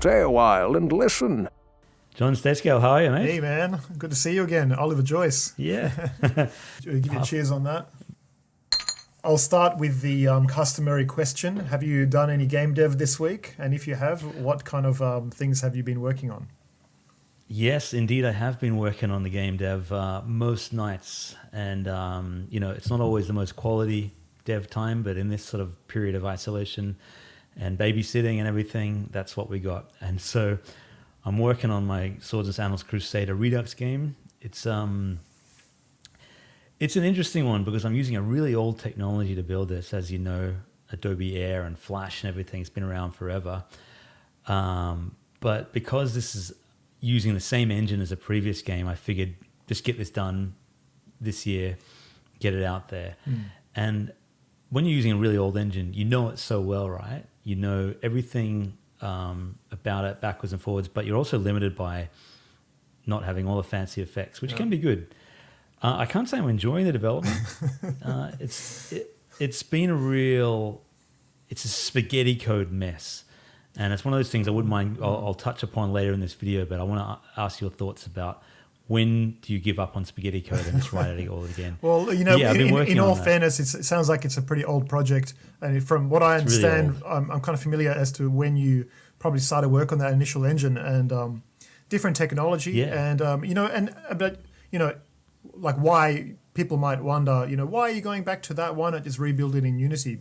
stay a while and listen. John Stetzko, how are you, mate? Hey, man. Good to see you again. Oliver Joyce. Yeah. Give you a cheers on that. I'll start with the customary question. Have you done any game dev this week? And if you have, what kind of things have you been working on? Yes, indeed, I have been working on the game dev most nights. And, it's not always the most quality dev time, but in this sort of period of isolation and babysitting and everything, that's what we got. And so I'm working on my Swords and Sandals Crusader Redux game. It's an interesting one because I'm using a really old technology to build this. As you know, Adobe Air and Flash and everything's been around forever. But because this is using the same engine as a previous game, I figured just get this done this year, get it out there. And when you're using a really old engine, you know it so well, right? You know everything about it backwards and forwards, but you're also limited by not having all the fancy effects, which can be good. I can't say I'm enjoying the development. It's been it's a spaghetti code mess. And it's one of those things I wouldn't mind, I'll touch upon later in this video, but I want to ask your thoughts about when do you give up on spaghetti code and just write it all again? Well, in all fairness, it sounds like it's a pretty old project. And from what I understand, really I'm kind of familiar as to when you probably started work on that initial engine and different technology. Yeah. And, like why people might wonder, why are you going back to that? Why not just rebuild it in Unity?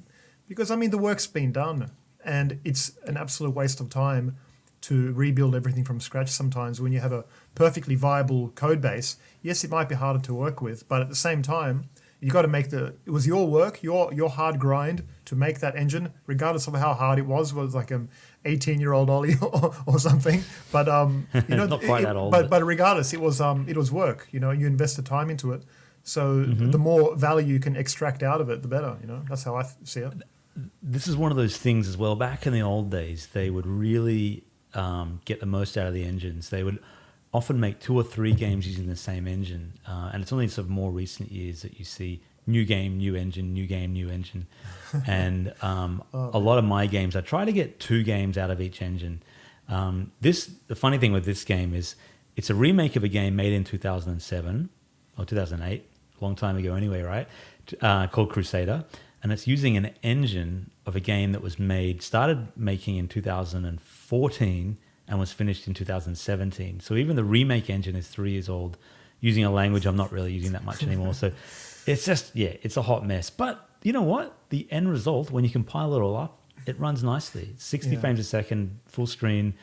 Because, the work's been done. And it's an absolute waste of time to rebuild everything from scratch sometimes when you have a perfectly viable code base. Yes, it might be harder to work with, but at the same time, you got to make it was your work, your hard grind to make that engine, regardless of how hard it was like an 18-year-old Ollie or something. But not quite that old. But regardless, it was work. You invested time into it. So the more value you can extract out of it, the better. That's how I see it. This is one of those things as well. Back in the old days, they would really get the most out of the engines. They would often make 2 or 3 games using the same engine. And it's only sort of more recent years that you see new game, new engine, new game, new engine. And a lot of my games, I try to get 2 games out of each engine. The funny thing with this game is it's a remake of a game made in 2007 or 2008, a long time ago anyway, right? Called Crusader. And it's using an engine of a game that was started making in 2014 and was finished in 2017. So even the remake engine is 3 years old, using a language I'm not really using that much anymore. So it's just, it's a hot mess. But you know what? The end result, when you compile it all up, it runs nicely. 60 frames a second, full screen.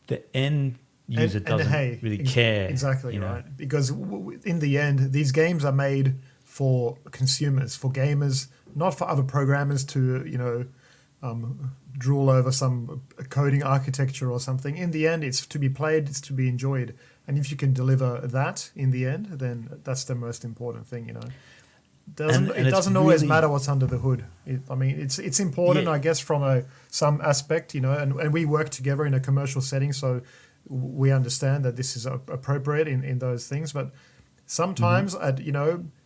The end user doesn't really care. Exactly, right. Because in the end, these games are made for consumers, for gamers, not for other programmers to, drool over some coding architecture or something. In the end, it's to be played, it's to be enjoyed. And if you can deliver that in the end, then that's the most important thing, It doesn't always matter what's under the hood. It's important, I guess, from some aspect, and we work together in a commercial setting, so we understand that this is appropriate in those things. But sometimes,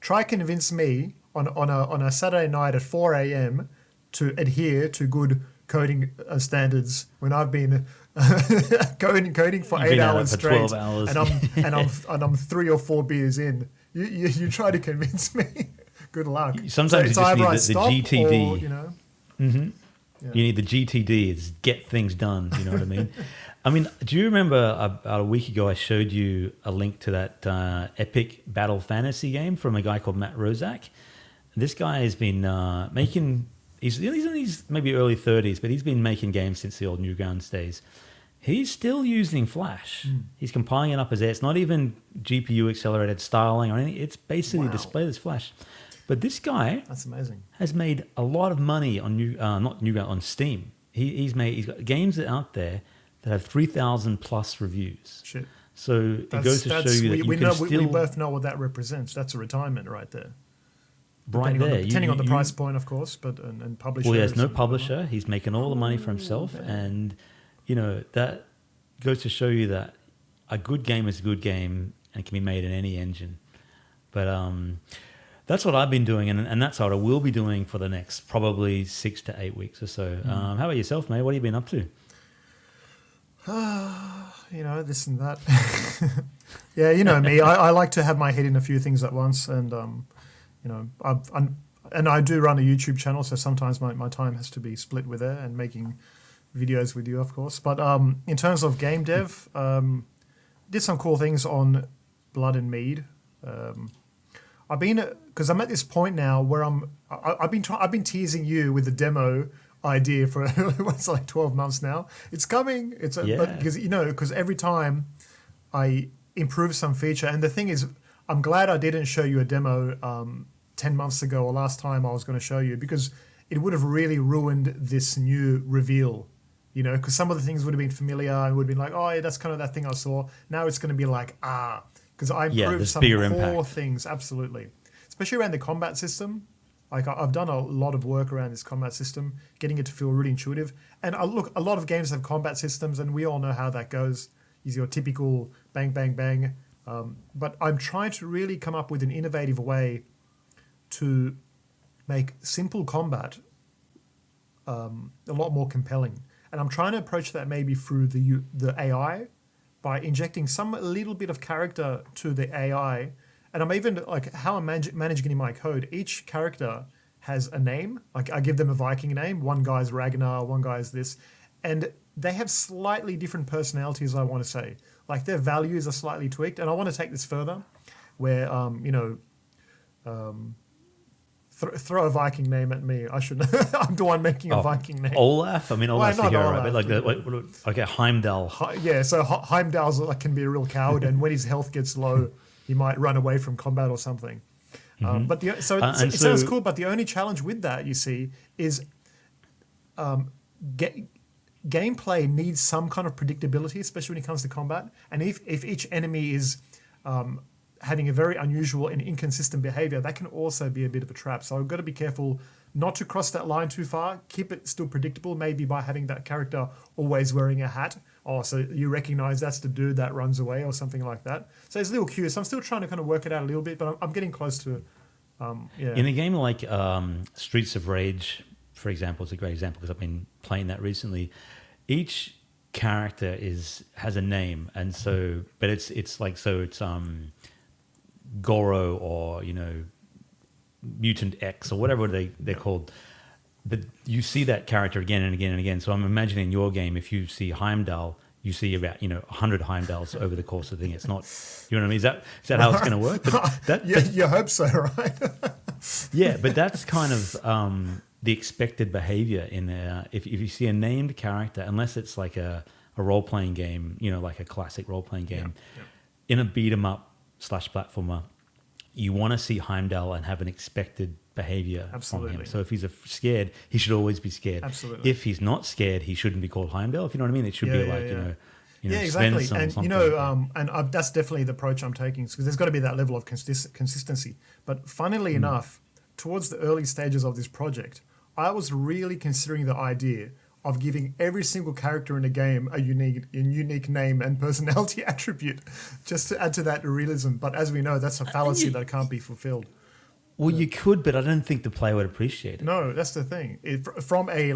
try convince me on a Saturday night at 4 a.m. to adhere to good coding standards when I've been coding for 8 hours straight, 12 hours. and I'm 3 or 4 beers in. You try to convince me. Good luck. Sometimes so you just need the GTD. Or, You need the GTD. It's get things done. You know what I mean? Do you remember about a week ago I showed you a link to that epic battle fantasy game from a guy called Matt Rozak? This guy has been making. He's in his maybe early 30s, but he's been making games since the old Newgrounds days. He's still using Flash. He's compiling it up as air. It's not even GPU accelerated styling or anything. It's basically displayed as Flash. But this guy, that's amazing, has made a lot of money on on Steam. He's got games out there that have 3,000 plus reviews. Shit. So it goes to show you that we both know what that represents. That's a retirement right there. Depending on the price point, of course, but and publisher. Well, he has no publisher. He's making all the money for himself, and that goes to show you that a good game is a good game and it can be made in any engine. But that's what I've been doing, and that's what I will be doing for the next probably 6 to 8 weeks or so. How about yourself, mate? What have you been up to? This and that. Yeah, you know me. I like to have my head in a few things at once, and I do run a YouTube channel, so sometimes my time has to be split with it and making videos with you, of course. But in terms of game dev, did some cool things on Blood and Mead. I've been because I'm at this point now where I've been teasing you with the demo idea for it's like 12 months now. It's coming. Because every time I improve some feature, and the thing is, I'm glad I didn't show you a demo 10 months ago or last time I was going to show you, because it would have really ruined this new reveal. Because some of the things would have been familiar and would have been like, oh yeah, that's kind of that thing I saw. Now it's going to be like, because I improved some core things, absolutely. Especially around the combat system. Like I've done a lot of work around this combat system, getting it to feel really intuitive. And look, a lot of games have combat systems, and we all know how that goes. Is your typical bang, bang, bang. But I'm trying to really come up with an innovative way to make simple combat a lot more compelling. And I'm trying to approach that maybe through the AI, by injecting some little bit of character to the AI. And I'm even like how I'm managing in my code. Each character has a name. Like I give them a Viking name. One guy's Ragnar, one guy's this, and they have slightly different personalities. I want to say, like their values are slightly tweaked. And I want to take this further, where throw a Viking name at me. I should. I'm the one making a Viking name. Olaf. I mean, Olaf's the hero, right? But like a Heimdall. Yeah. So Heimdall's can be a real coward, and when his health gets low, he might run away from combat or something. But it sounds cool. But the only challenge with that, you see, is gameplay needs some kind of predictability, especially when it comes to combat. And if each enemy is having a very unusual and inconsistent behavior, that can also be a bit of a trap. So I've got to be careful not to cross that line too far. Keep it still predictable, maybe by having that character always wearing a hat. Oh, so you recognize that's the dude that runs away or something like that. So it's little cues. So I'm still trying to kind of work it out a little bit, but I'm getting close to In a game like Streets of Rage, for example, is a great example because I've been playing that recently. Each character has a name, and so, but it's Goro or Mutant X or whatever they're called. But you see that character again and again and again. So I'm imagining your game, if you see Heimdall, you see about 100 Heimdalls over the course of the thing. It's not, you know what I mean? Is that how it's going to work? But you hope so, right? Yeah, but that's kind of the expected behavior in if you see a named character, unless it's like a role-playing game, like a classic role-playing game, in a beat-em-up / platformer, you want to see Heimdall and have an expected behavior from him. So if he's scared, he should always be scared. Absolutely. If he's not scared, he shouldn't be called Heimdall. If you know what I mean, it should be exactly. Svensson and that's definitely the approach I'm taking, because there's got to be that level of consistency. But funnily enough, towards the early stages of this project, I was really considering the idea of giving every single character in a game a unique name and personality attribute, just to add to that realism. But as we know, that's a fallacy that can't be fulfilled. Well, you could, but I don't think the player would appreciate it. No, that's the thing. From a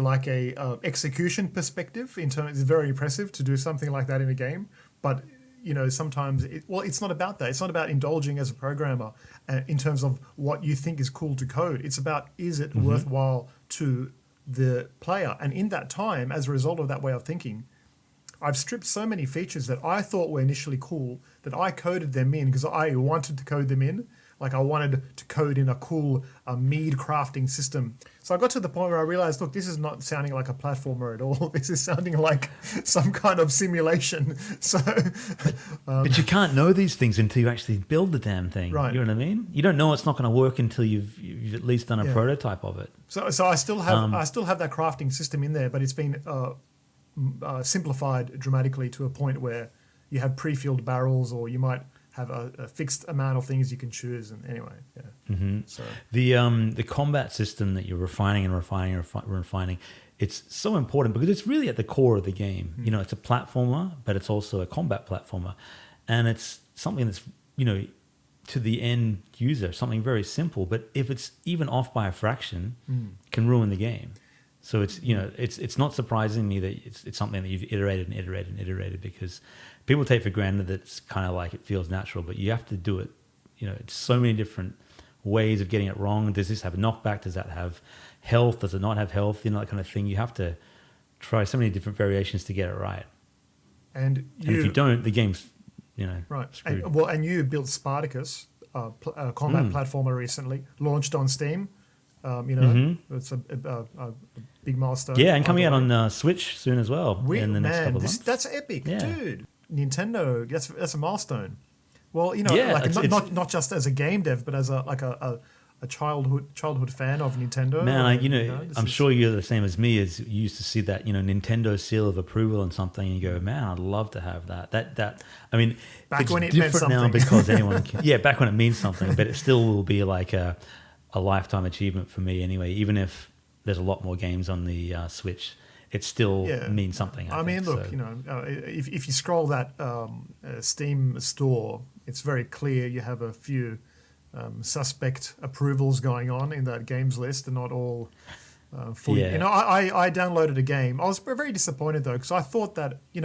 execution perspective, in terms, it's very impressive to do something like that in a game. But sometimes it's not about that. It's not about indulging as a programmer in terms of what you think is cool to code. It's about, is it worthwhile to the player? And in that time, as a result of that way of thinking, I've stripped so many features that I thought were initially cool that I coded them in because I wanted to code them in. Like I wanted to code in a cool mead crafting system. So I got to the point where I realized, look, this is not sounding like a platformer at all. This is sounding like some kind of simulation. So, but you can't know these things until you actually build the damn thing. Right. You know what I mean? You don't know it's not going to work until you've at least done a prototype of it. So I still have that crafting system in there, but it's been simplified dramatically to a point where you have pre-filled barrels, or you might have a fixed amount of things you can choose. And anyway, So the combat system that you're refining, it's so important because it's really at the core of the game. It's a platformer, but it's also a combat platformer, and it's something that's to the end user something very simple. But if it's even off by a fraction, can ruin the game. So it's it's not surprising me that it's something that you've iterated and iterated and iterated, because people take for granted that it's kind of like it feels natural, but you have to do it. It's so many different ways of getting it wrong. Does this have knockback? Does that have health? Does it not have health? That kind of thing. You have to try so many different variations to get it right. And if you don't, the game's right. screwed. And you built Spartacus, a combat platformer recently, launched on Steam. It's a big milestone. Yeah, and coming out on Switch soon as well in the next couple of months. That's epic, dude. Nintendo, that's a milestone. Well, not just as a game dev, but as a childhood fan of Nintendo. Man, I'm sure you're the same as me. As you used to see that Nintendo seal of approval on something, and you go, man, I'd love to have that. I mean, back it's when it different meant now something. because anyone can. Yeah, back when it means something, but it still will be like a lifetime achievement for me anyway. Even if there's a lot more games on the Switch, it still means something. I think. Look, if you scroll that Steam store, it's very clear you have a few suspect approvals going on in that games list, and not all fully. Yeah. I downloaded a game. I was very disappointed though, because I thought that you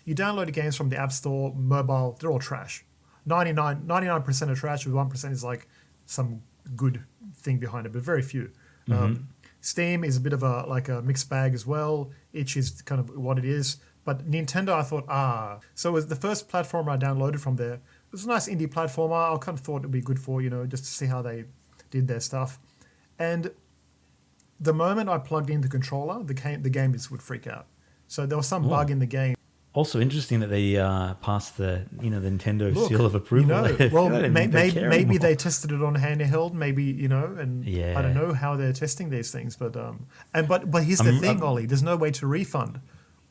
downloaded games from the App Store, mobile, they're all trash. 99% are trash, with 1% is like some good thing behind it, but very few. Steam is a bit of a mixed bag as well. Itch is kind of what it is, but Nintendo, I thought so it was the first platform I downloaded from there. It was a nice indie platformer. I kind of thought it'd be good for just to see how they did their stuff. And the moment I plugged in the controller, the game just would freak out. So there was some bug in the game. Also interesting that they passed the the Nintendo seal of approval. Maybe they tested it on handheld, maybe and Yeah. I don't know how they're testing these things, but here's the thing, Ollie. There's no way to refund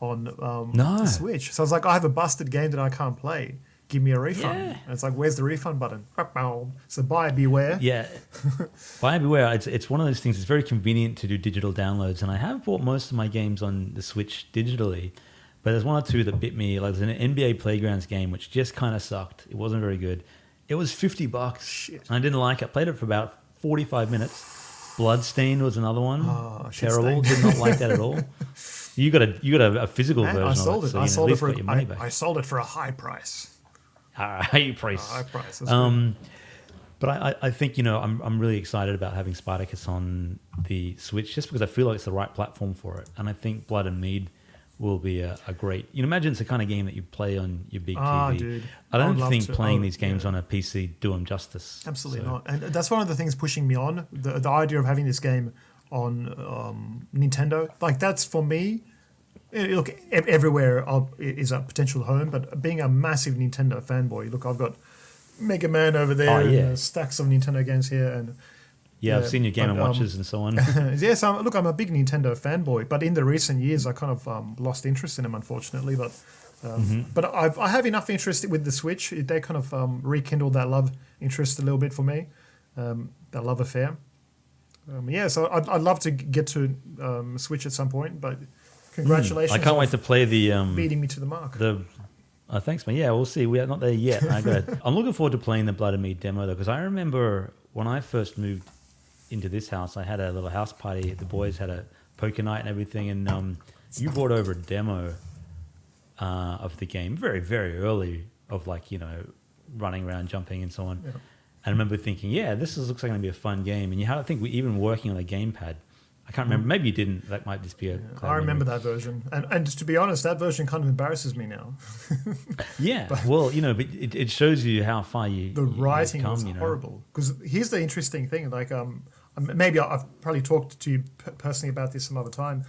on the Switch. So I was like, I have a busted game that I can't play. Give me a refund. Yeah. And it's like, where's the refund button? So buyer beware. Yeah, buyer beware. It's one of those things. It's very convenient to do digital downloads, and I have bought most of my games on the Switch digitally. But there's one or two that bit me. Like there's an NBA Playgrounds game which just kind of sucked. It wasn't very good. It was $50. Shit. And I didn't like it. Played it for about 45 minutes. Bloodstained was another one. Oh, terrible. Did not like that at all. You got a physical version I sold of it. it. So I sold it for a high price. High price. High price. But I think I'm really excited about having Spartacus on the Switch, just because I feel like it's the right platform for it. And I think Blood and Mead will be a great. Imagine it's the kind of game that you play on your big TV. Dude. I don't think playing these games on a PC do them justice. Absolutely not. And that's one of the things pushing me on. The idea of having this game on Nintendo, like that's for me. Look, everywhere is a potential home, but being a massive Nintendo fanboy, look, I've got Mega Man over there, and stacks of Nintendo games here, and I've seen your Game & Watches and so on. Yes, I'm a big Nintendo fanboy, but in the recent years, I kind of lost interest in them, unfortunately. But I have enough interest with the Switch. They kind of rekindled that love interest a little bit for me, that love affair. So I'd love to get to Switch at some point, but congratulations! I can't wait to play the beating me to the mark. Thanks, man. Yeah, we'll see. We are not there yet. I'm looking forward to playing the Blood and Mead demo though, because I remember when I first moved into this house, I had a little house party. The boys had a poker night and everything, and you brought over a demo of the game very, very early, of running around, jumping, and so on. Yeah. And I remember thinking, this looks like going to be a fun game. And you had, I think, we even working on a gamepad. I can't remember. Maybe you didn't. That might just be a. I remember that version, and just to be honest, that version kind of embarrasses me now. But it shows you how far the writing was horrible. Because here's the interesting thing: maybe I've probably talked to you personally about this some other time,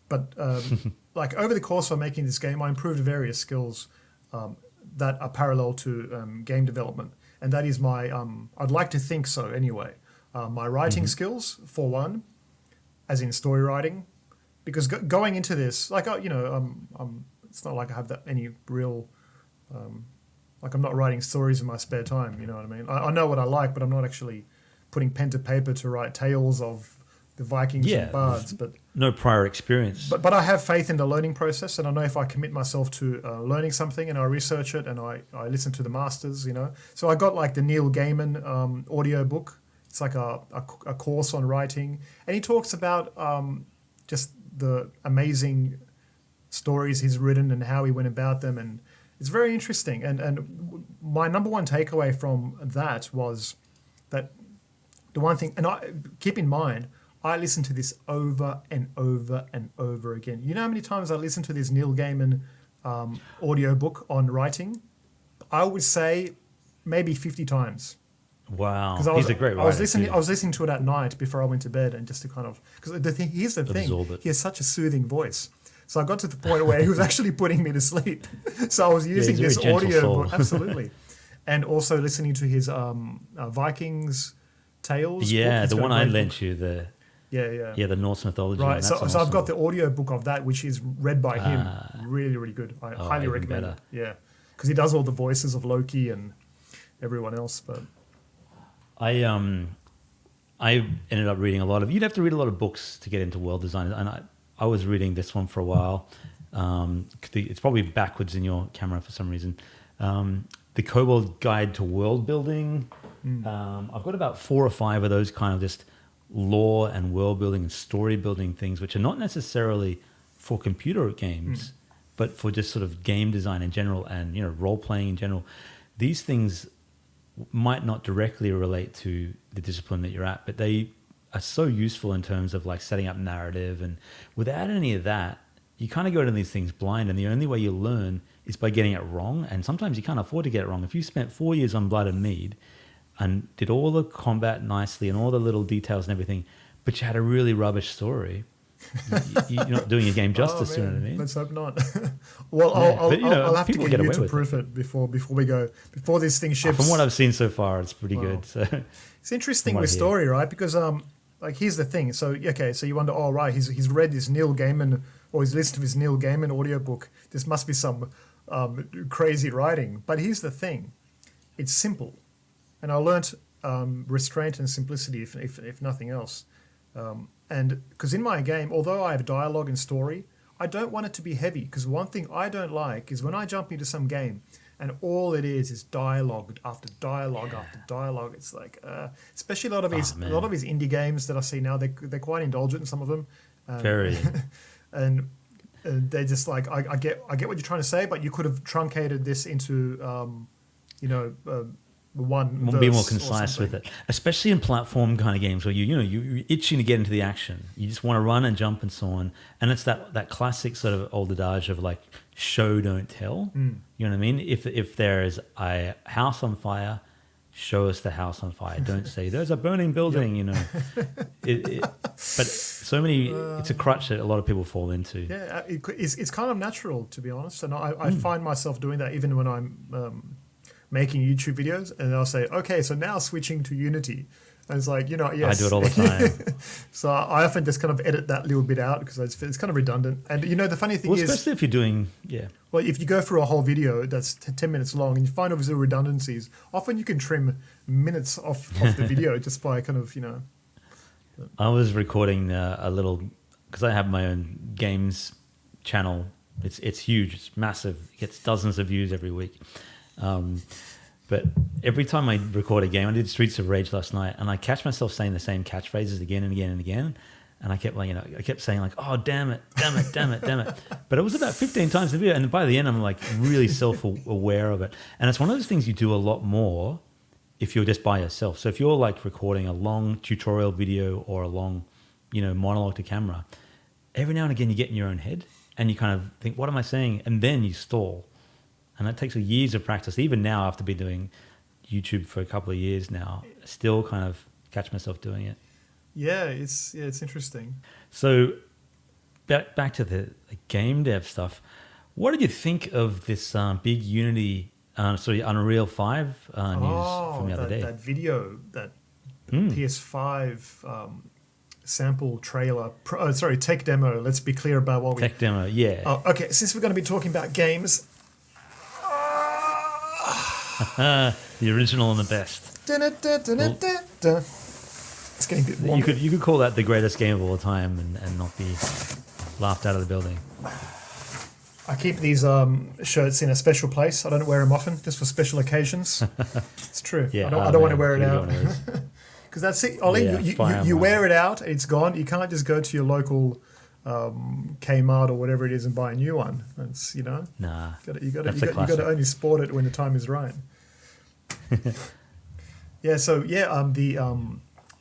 but over the course of making this game, I improved various skills that are parallel to game development, and that is my. I'd like to think so anyway. My writing skills, for one. As in story writing, because going into this, it's not like I have any real, I'm not writing stories in my spare time. You know what I mean? I know what I like, but I'm not actually putting pen to paper to write tales of the Vikings and bards. But no prior experience. But I have faith in the learning process, and I know if I commit myself to learning something and I research it and I listen to the masters, So I got the Neil Gaiman audio book. It's like a course on writing, and he talks about just the amazing stories he's written and how he went about them, and it's very interesting. And my number one takeaway from that was that the one thing, and I keep in mind, I listen to this over and over and over again. You know how many times I listened to this Neil Gaiman audiobook on writing? I would say maybe 50 times. Wow, he's a great writer. I was listening to it at night before I went to bed, and just to kind of, because here's the thing, he has such a soothing voice. So I got to the point where he was actually putting me to sleep. So I was using this audio book, absolutely, and also listening to his Vikings Tales. Yeah, book. the one I lent you, the Norse mythology. Right, so I've got the audio book of that, which is read by him. Really, really good. I highly recommend it. Yeah, because he does all the voices of Loki and everyone else. But I ended up reading a lot of. You'd have to read a lot of books to get into world design, and I was reading this one for a while. It's probably backwards in your camera for some reason. The Kobold Guide to World Building. I've got about 4 or 5 of those kind of just lore and world building and story building things, which are not necessarily for computer games, but for just sort of game design in general and role playing in general. These things might not directly relate to the discipline that you're at, but they are so useful in terms of like setting up narrative, and without any of that, you kind of go into these things blind, and the only way you learn is by getting it wrong, and sometimes you can't afford to get it wrong. If you spent 4 years on Blood and Mead and did all the combat nicely and all the little details and everything, but you had a really rubbish story, you're not doing your game justice. You know what I mean? Let's hope not. Well, I'll have to get you to proof it before we go, before this thing ships. From what I've seen so far, it's pretty good. So it's interesting with story, right? Because like here's the thing. So so you wonder, right, he's read this Neil Gaiman, or he's listened to his Neil Gaiman audiobook. This must be some crazy writing. But here's the thing, it's simple, and I learnt restraint and simplicity, if nothing else. And because in my game, although I have dialogue and story, I don't want it to be heavy. Because one thing I don't like is when I jump into some game and all it is dialogue after dialogue after dialogue. It's like, especially a lot of his indie games that I see now, they're quite indulgent in some of them. Very. And they're just like, I get what you're trying to say, but you could have truncated this into, one verse, be more concise with it, especially in platform kind of games where you're itching to get into the action. You just want to run and jump and so on, and it's that classic sort of old adage of like show don't tell. You know what I mean? If there is a house on fire, show us the house on fire. Don't say there's a burning building. But so many, it's a crutch that a lot of people fall into. Yeah, it's kind of natural, to be honest, and I find myself doing that even when I'm making YouTube videos, and I'll say, okay, so now switching to Unity. And it's like, yes. I do it all the time. So I often just kind of edit that little bit out because it's kind of redundant. And the funny thing is... especially if you're doing, well, if you go through a whole video that's 10 minutes long and you find obviously redundancies, often you can trim minutes off the video just by kind of, I was recording a little, because I have my own games channel. It's huge. It's massive. It gets dozens of views every week. But every time I record a game, I did Streets of Rage last night, and I catch myself saying the same catchphrases again and again and again. And I kept saying like, oh, damn it. But it was about 15 times in the video. And by the end, I'm like really self-aware of it. And it's one of those things you do a lot more if you're just by yourself. So if you're like recording a long tutorial video or a long, monologue to camera, every now and again you get in your own head and you kind of think, what am I saying? And then you stall. And that takes years of practice. Even now, after been doing YouTube for a couple of years now, I still kind of catch myself doing it. Yeah, it's interesting. So back to the game dev stuff. What did you think of this big Unity, Unreal 5 news from the other day? That video, that PS5 sample trailer. Tech demo. Let's be clear about what Tech demo, yeah. Okay, since we're going to be talking about games... the original and the best. It's getting a bit wonky. You could call that the greatest game of all time and not be laughed out of the building. I keep these shirts in a special place. I don't wear them often, just for special occasions. It's true. Yeah, I don't want to wear it out. Because that's it, Ollie. You wear it out, it's gone. You can't just go to your local Kmart or whatever it is and buy a new one. It's Nah, you got that's a to classic. only sport it when the time is right.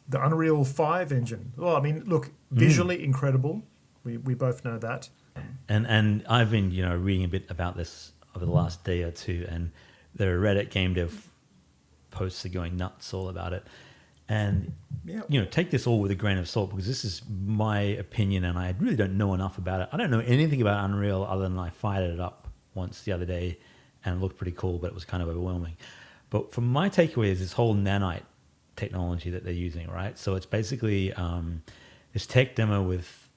The Unreal 5 engine. Well, I mean, look, visually incredible. We both know that. And I've been reading a bit about this over the last day or two, and there are Reddit Gamedev posts are going nuts all about it. And take this all with a grain of salt, because this is my opinion, and I really don't know enough about it. I don't know anything about Unreal other than I fired it up once the other day, and it looked pretty cool, but it was kind of overwhelming. But from my takeaway is this whole nanite technology that they're using, right? So it's basically this tech demo with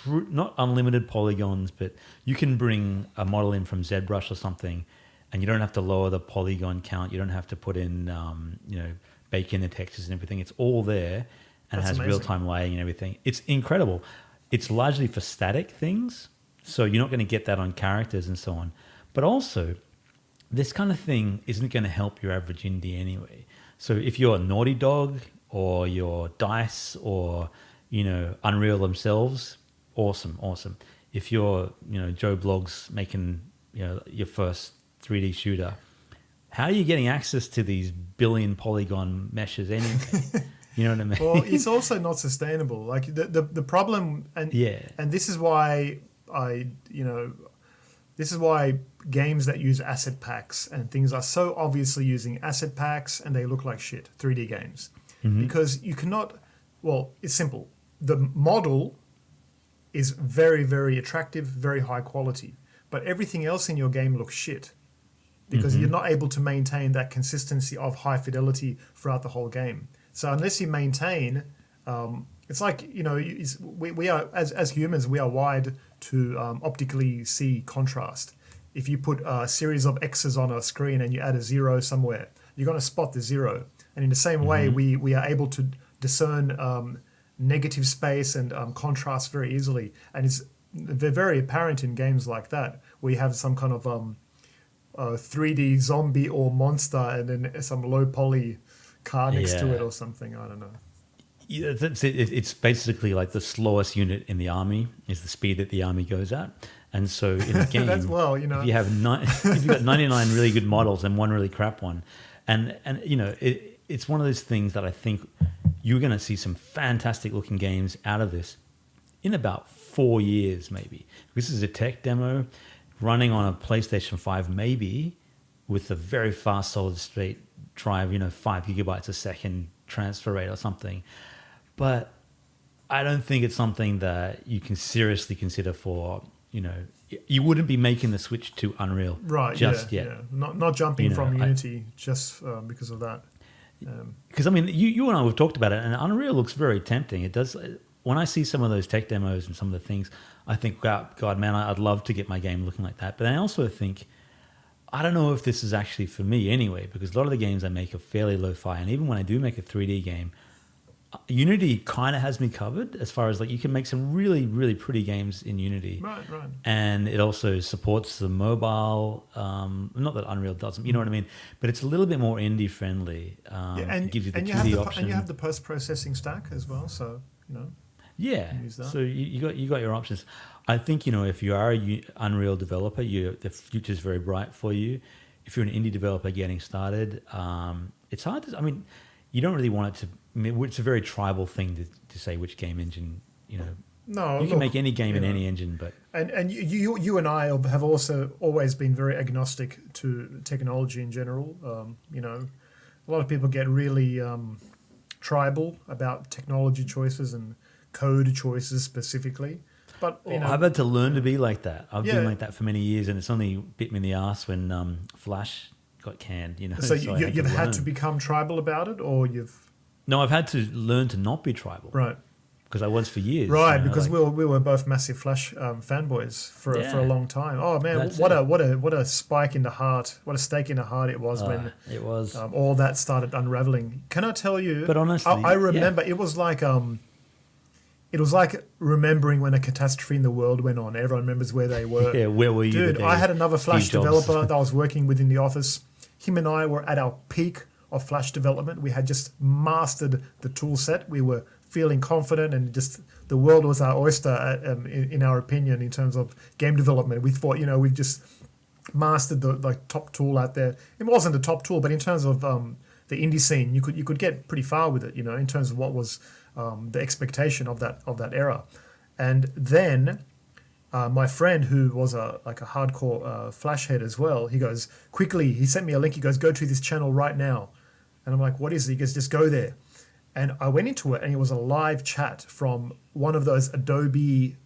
not unlimited polygons, but you can bring a model in from ZBrush or something, and you don't have to lower the polygon count. You don't have to put in, bake in the textures and everything. It's all there, and That's it has amazing. real-time lighting and everything. It's incredible. It's largely for static things, so you're not going to get that on characters and so on. But also, this kind of thing isn't going to help your average indie anyway. So if you're Naughty Dog or your DICE or, Unreal themselves, awesome. If you're, Joe Blogs making, your first 3D shooter, how are you getting access to these billion polygon meshes anyway? You know what I mean? Well, it's also not sustainable. Like the problem, and this is why this is why games that use asset packs and things are so obviously using asset packs, and they look like shit. 3D games, because you cannot. Well, it's simple. The model is very, very attractive, very high quality, but everything else in your game looks shit, because you're not able to maintain that consistency of high fidelity throughout the whole game. So unless you maintain, it's like, we are, as humans, we are wired to optically see contrast. If you put a series of X's on a screen and you add a zero somewhere, you're going to spot the zero. And in the same way, we are able to discern negative space and contrast very easily. And they're very apparent in games like that, where you have some kind of 3D zombie or monster and then some low poly car next to it or something. I don't know. Yeah, it's basically like the slowest unit in the army is the speed that the army goes at. And so in a game, if you have if you've got 99 really good models and one really crap one, and it's one of those things that I think you're going to see some fantastic looking games out of this in about 4 years maybe. This is a tech demo running on a PlayStation 5 maybe, with a very fast solid state drive, 5 gigabytes a second transfer rate or something. But I don't think it's something that you can seriously consider for, you wouldn't be making the switch to Unreal yet. Yeah. Not jumping from Unity just because of that. Because, you and I have talked about it, and Unreal looks very tempting. It does. When I see some of those tech demos and some of the things, I think, God, man, I'd love to get my game looking like that. But I also think, I don't know if this is actually for me anyway, because a lot of the games I make are fairly lo-fi, and even when I do make a 3D game, Unity kind of has me covered as far as, like, you can make some really, really pretty games in Unity. Right. And it also supports the mobile. Not that Unreal doesn't, you know what I mean? But it's a little bit more indie friendly. And it gives you the 2D option. And you have the post-processing stack as well, so, Yeah, use that. So you got your options. I think, if you are a Unreal developer, the future's very bright for you. If you're an indie developer getting started, it's hard to. You don't really want it to. It's a very tribal thing to say which game engine. No, you can make any game in any engine, but and you and I have also always been very agnostic to technology in general. A lot of people get really tribal about technology choices and code choices specifically. But I've had to learn to be like that. I've been like that for many years, and it's only bit me in the ass when Flash got canned. So you've had to become tribal about it, or you've. No, I've had to learn to not be tribal. Right. Because I was for years. Right, because we were both massive Flash fanboys for a long time. Oh man, what a spike in the heart, what a stake in the heart it was when it was all that started unraveling. Can I tell you? But honestly, I remember it was like remembering when a catastrophe in the world went on. Everyone remembers where they were. Yeah, where were you? Dude, I had another Flash developer that I was working with in the office. Him and I were at our peak of Flash development. We had just mastered the tool set. We were feeling confident, and just the world was our oyster, in our opinion, in terms of game development. We thought, we've just mastered the top tool out there. It wasn't the top tool, but in terms of the indie scene, you could get pretty far with it, in terms of what was the expectation of that era. And then my friend, who was a hardcore Flash head as well, he goes, quickly, he sent me a link. He goes, go to this channel right now. And I'm like, what is it? He goes, just go there. And I went into it, and it was a live chat from one of those Adobe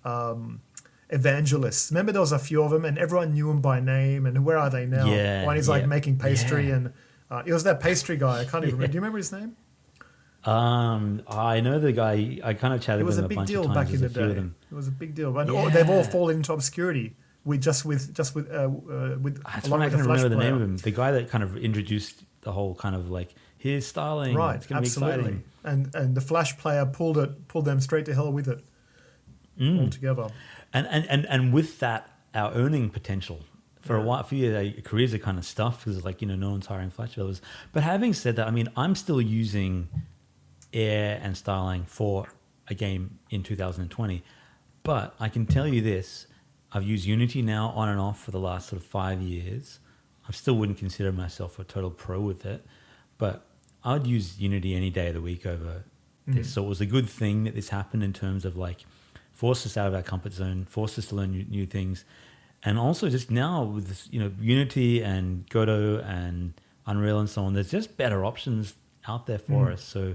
evangelists. Remember, there was a few of them, and everyone knew them by name. And where are they now? Yeah, one is making pastry, and it was that pastry guy. I can't even remember. Do you remember his name? I know the guy. I kind of chatted with him a bunch of times. It was a big deal back in the day. It was a big deal, but they've all fallen into obscurity with That's along why I with the can Flash remember the name player. of him. The guy that kind of introduced the whole kind of here's styling. Right, It's going to be absolutely. exciting. And the Flash player pulled them straight to hell with it altogether. And with that, our earning potential. For a few years, our careers are kind of stuffed because no one's hiring Flash developers. But having said that, I mean, I'm still using Air and styling for a game in 2020. But I can tell you this, I've used Unity now on and off for the last sort of 5 years. I still wouldn't consider myself a total pro with it, but I'd use Unity any day of the week over this. So it was a good thing that this happened in terms of forced us out of our comfort zone, forced us to learn new things. And also just now with this, Unity and Godot and Unreal and so on, there's just better options out there for us. So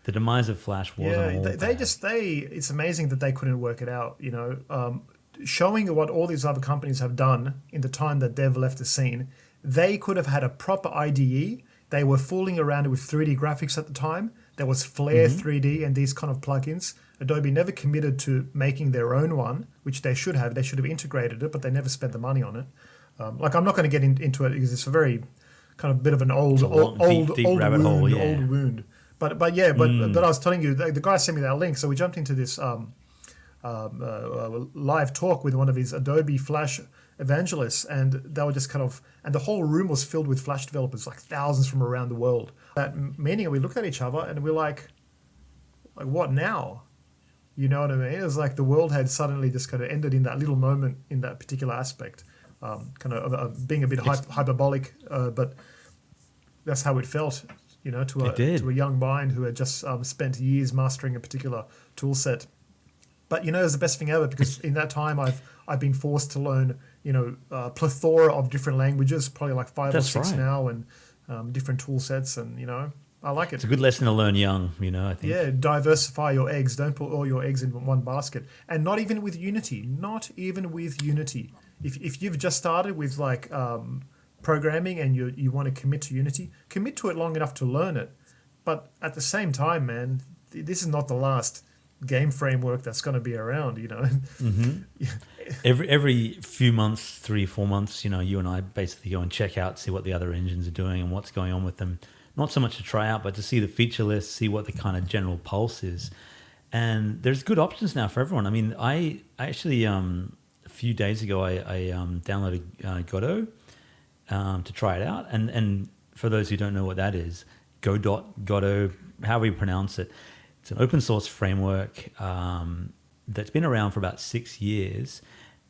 the demise of Flash War. It's amazing that they couldn't work it out, showing what all these other companies have done in the time that they've left the scene. They could have had a proper IDE. They were fooling around with 3D graphics at the time. There was Flare 3D and these kind of plugins. Adobe never committed to making their own one, which they should have. They should have integrated it, but they never spent the money on it. I'm not going to get into it because it's a very kind of bit of an old rabbit hole, old wound. But I was telling you, the guy sent me that link, so we jumped into this live talk with one of his Adobe Flash evangelists, and they were just and the whole room was filled with Flash developers, thousands from around the world. Meaning we looked at each other and we're like what now? You know what I mean? It was the world had suddenly just kind of ended in that little moment in that particular aspect, being a bit hyperbolic, but that's how it felt, to a young mind who had just spent years mastering a particular tool set. But it was the best thing ever, because in that time I've been forced to learn a plethora of different languages, probably 5 or 6 now, and different tool sets, and I like it. It's a good lesson to learn young, I think. Yeah, diversify your eggs. Don't put all your eggs in one basket. And not even with Unity. Not even with Unity. If you've just started with programming and you want to commit to Unity, commit to it long enough to learn it. But at the same time, man, this is not the last game framework that's going to be around, Every few months, 3-4 months, you and I basically go and check out, see what the other engines are doing and what's going on with them. Not so much to try out, but to see the feature list, see what the kind of general pulse is. And there's good options now for everyone. I mean, I actually, a few days ago, I downloaded Godot to try it out. And for those who don't know what that is, Godot, however you pronounce it, it's an open source framework that's been around for about 6 years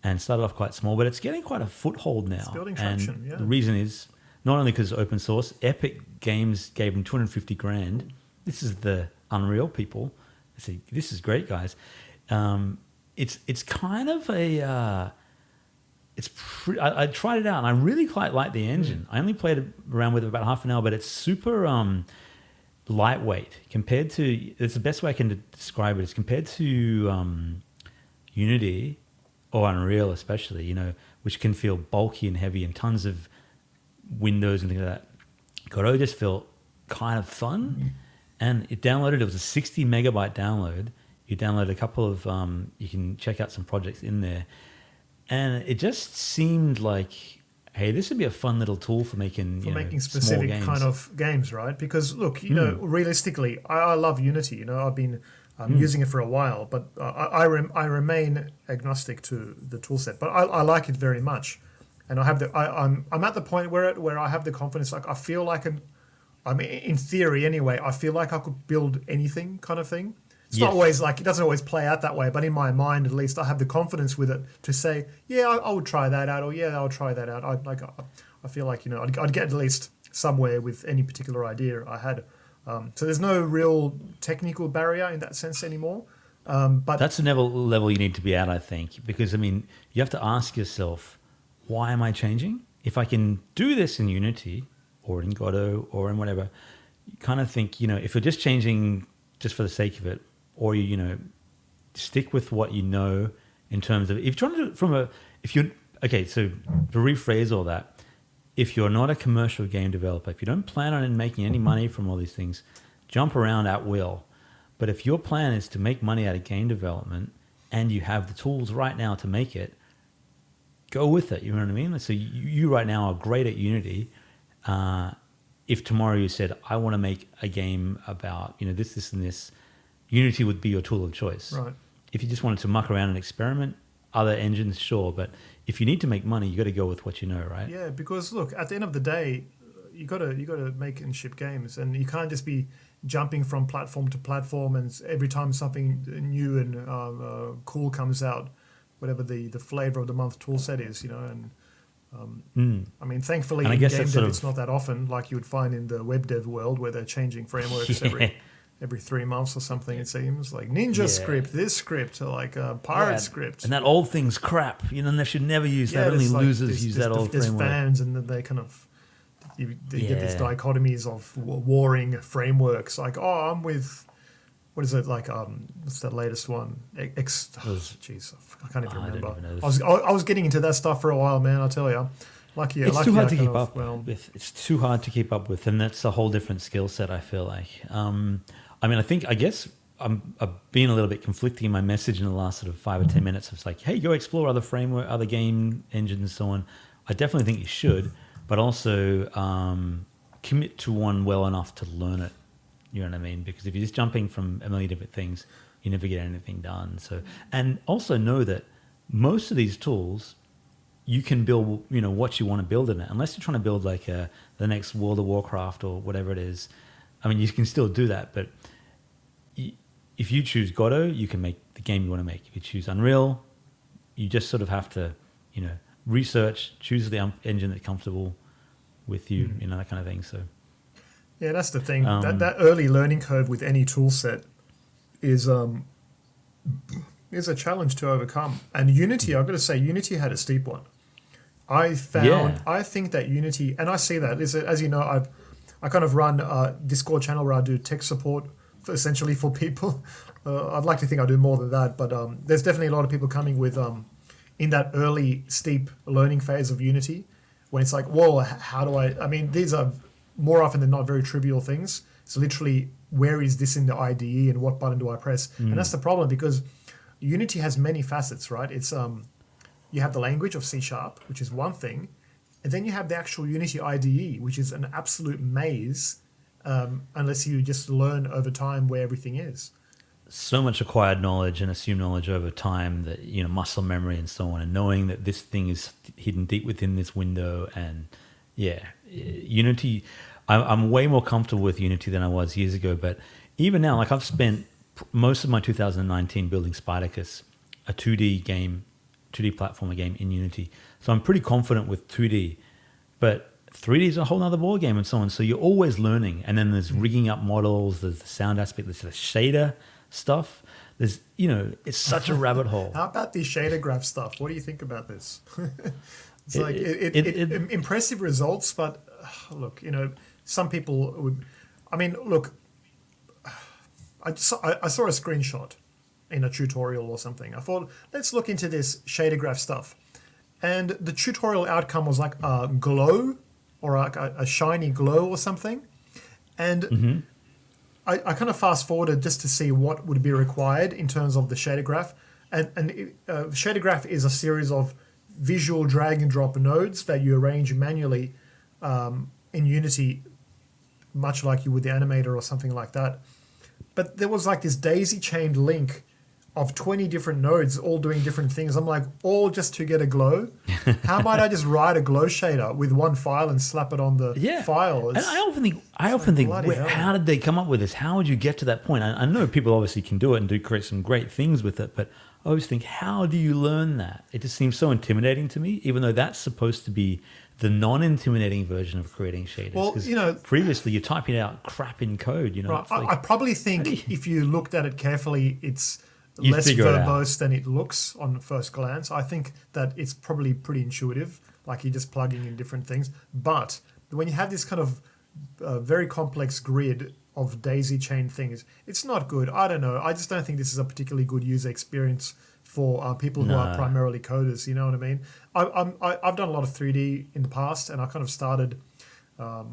and started off quite small, but it's getting quite a foothold now. It's building traction, and the reason is not only because it's open source, Epic Games gave them $250,000. This is the Unreal people. They say, this is great, guys. It's kind of a... I tried it out and I really quite like the engine. I only played around with it about half an hour, but it's super lightweight compared to... It's the best way I can describe it. It's compared to Unity or Unreal especially, which can feel bulky and heavy and tons of windows and things like that. Godot just felt kind of fun, and it was a 60 megabyte download. You download a couple of you can check out some projects in there, and it just seemed like, hey, this would be a fun little tool for making specific kind of games, right? Because look, realistically, I love Unity. I've been using it for a while, but I remain agnostic to the tool set. But I like it very much. And I'm at the point where I have the confidence. I feel like I mean, in theory anyway, I feel like I could build anything kind of thing. It's not Yes. always like, it doesn't always play out that way, but in my mind at least, I have the confidence with it to say, yeah, I would try that out, or yeah, I'll try that out. I feel like, I'd get at least somewhere with any particular idea I had. So there's no real technical barrier in that sense anymore. But That's the level you need to be at, I think, because I mean, you have to ask yourself, why am I changing? If I can do this in Unity or in Godot or in whatever, you kind of think, if you're just changing just for the sake of it, or stick with what you know in terms of, if you're trying to do it so to rephrase all that, if you're not a commercial game developer, if you don't plan on making any money from all these things, jump around at will. But if your plan is to make money out of game development and you have the tools right now to make it, go with it. You know what I mean? So you right now are great at Unity. If tomorrow you said, I want to make a game about, this, and this, Unity would be your tool of choice. right. If you just wanted to muck around and experiment, other engines, sure. But if you need to make money, you got to go with what you know, right? Yeah, because look, at the end of the day, you gotta make and ship games, and you can't just be jumping from platform to platform, and every time something new and cool comes out, whatever the flavor of the month tool set is, and I mean, thankfully And I in guess game that's dev, sort of- it's not that often like you would find in the web dev world where they're changing frameworks every 3 months or something. It seems like Ninja Yeah. script, this script, or like Pirate Yeah, script. And that old thing's crap. They should never use that. Only there's like- losers there's- use there's- that old there's framework. fans, and then they kind of you get these Yeah. dichotomies of warring frameworks. Like, oh, I'm with what is it like? What's that latest one? Jeez, I can't even I don't remember. even know. I was getting into that stuff for a while, man. I tell you, lucky. It's lucky too hard I to kind keep of- up with. It's too hard to keep up with, and that's a whole different skill set, I feel like. I guess I've been a little bit conflicting in my message in the last sort of 5 or 10 minutes. It's like, hey, go explore other framework, other game engines and so on. I definitely think you should, but also commit to one well enough to learn it. You know what I mean? Because if you're just jumping from a million different things, you never get anything done. So, and also know that most of these tools, you can build, what you want to build in it. Unless you're trying to build like the next World of Warcraft or whatever it is. I mean, you can still do that, but if you choose Godot, you can make the game you want to make. If you choose Unreal, you just sort of have to, research, choose the engine that's comfortable with you, that kind of thing. So, Yeah, that's the thing. That early learning curve with any tool set is a challenge to overcome. And Unity, I've got to say, Unity had a steep one. I think that Unity, and I see that, as you know, I kind of run a Discord channel where I do tech support essentially for people. I'd like to think I do more than that, but there's definitely a lot of people coming with in that early steep learning phase of Unity, when it's like, whoa, how do I mean, these are more often than not very trivial things. So literally, where is this in the IDE and what button do I press? And that's the problem, because Unity has many facets, right? It's you have the language of C#, which is one thing, and then you have the actual Unity IDE, which is an absolute maze, unless you just learn over time where everything is. so much acquired knowledge and assumed knowledge over time that, muscle memory and so on, and knowing that this thing is hidden deep within this window. And Unity, I'm way more comfortable with Unity than I was years ago. But even now, like, I've spent most of my 2019 building Spartacus, a 2D game, 2D platformer game in Unity. So I'm pretty confident with 2D, but 3D is a whole other ball game and so on. So you're always learning. And then there's rigging up models, there's the sound aspect, there's the shader stuff. There's, it's such a rabbit hole. How about the shader graph stuff? What do you think about this? It's impressive results, but look, some people would. I mean, look, I saw a screenshot in a tutorial or something. I thought, let's look into this shader graph stuff, and the tutorial outcome was like a glow or a shiny glow or something, and. I kind of fast forwarded just to see what would be required in terms of the shader graph. And shader graph is a series of visual drag and drop nodes that you arrange manually in Unity, much like you would the animator or something like that. But there was like this daisy chained link of 20 different nodes all doing different things. I'm like, all just to get a glow? How might I just write a glow shader with one file and slap it on the file? And I often think, how did they come up with this? How would you get to that point? I know people obviously can do it and do create some great things with it, but I always think, how do you learn that? It just seems so intimidating to me, even though that's supposed to be the non-intimidating version of creating shaders. Well, previously you're typing out crap in code. Right. I probably think if you looked at it carefully, it's less verbose than it looks on first glance. I think that it's probably pretty intuitive, like you're just plugging in different things. But when you have this kind of very complex grid of daisy chain things, it's not good. I don't know. I just don't think this is a particularly good user experience for people who are primarily coders. You know what I mean? I've done a lot of 3D in the past, and I kind of started a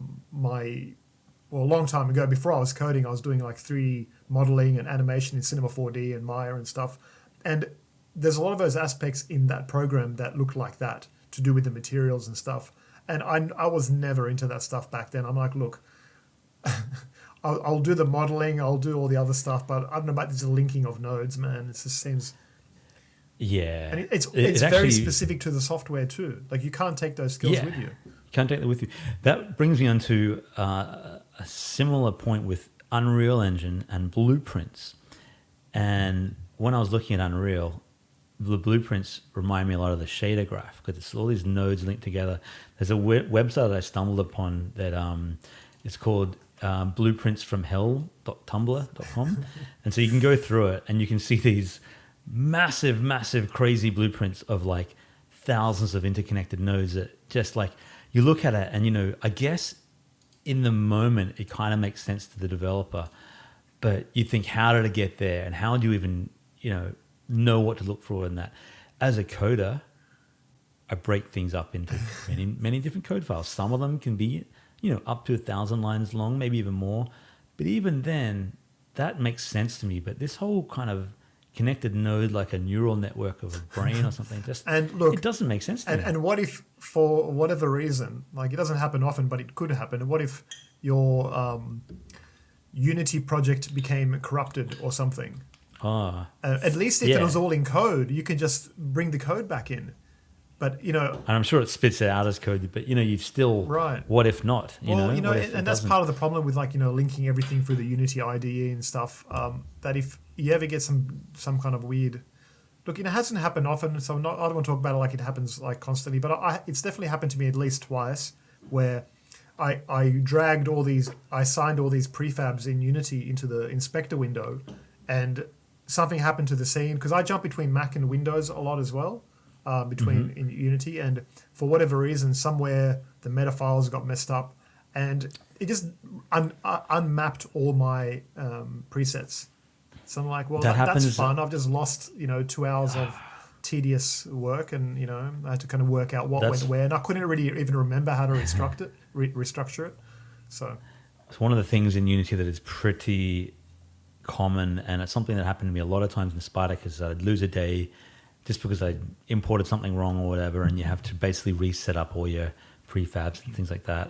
long time ago, before I was coding, I was doing like 3D modeling and animation in Cinema 4D and Maya and stuff. And there's a lot of those aspects in that program that look like that, to do with the materials and stuff. And I was never into that stuff back then. I'm like, look, I'll do the modeling, I'll do all the other stuff, but I don't know about this linking of nodes, man. It just seems... Yeah. And it's very specific to the software too. Like, you can't take those skills with you. Can't take that with you. That brings me on to a similar point with Unreal Engine and blueprints. And when I was looking at Unreal, the blueprints remind me a lot of the shader graph, because it's all these nodes linked together. There's a website that I stumbled upon that it's called blueprintsfromhell.tumblr.com. And so you can go through it and you can see these massive, crazy blueprints of like thousands of interconnected nodes that just like, you look at it and, I guess in the moment it kind of makes sense to the developer, but you think, how did it get there? And how do you even, know what to look for in that? As a coder, I break things up into many different code files. Some of them can be, up to 1,000 lines long, maybe even more. But even then, that makes sense to me. But this whole kind of connected node, like a neural network of a brain or something, just it doesn't make sense to me. And what if, for whatever reason, like, it doesn't happen often, but it could happen, and what if your Unity project became corrupted or something? At least if it was all in code, you can just bring the code back in. But, and I'm sure it spits it out as code, but, you'd still, what if not? And that's part of the problem with, like, linking everything through the Unity IDE and stuff, that if you ever get some kind of weird... Look, it hasn't happened often, so I don't want to talk about it like it happens like constantly, but it's definitely happened to me at least twice, where I signed all these prefabs in Unity into the inspector window, and something happened to the scene, because I jump between Mac and Windows a lot as well, in Unity, and for whatever reason, somewhere the meta files got messed up, and it just unmapped all my presets. So I'm like, well, that's fun. I've just lost 2 hours of tedious work, and I had to kind of work out what went where, and I couldn't really even remember how to restructure it. So it's one of the things in Unity that is pretty common, and it's something that happened to me a lot of times in Spartacus, is that I'd lose a day just because I imported something wrong or whatever, and you have to basically reset up all your prefabs and things like that,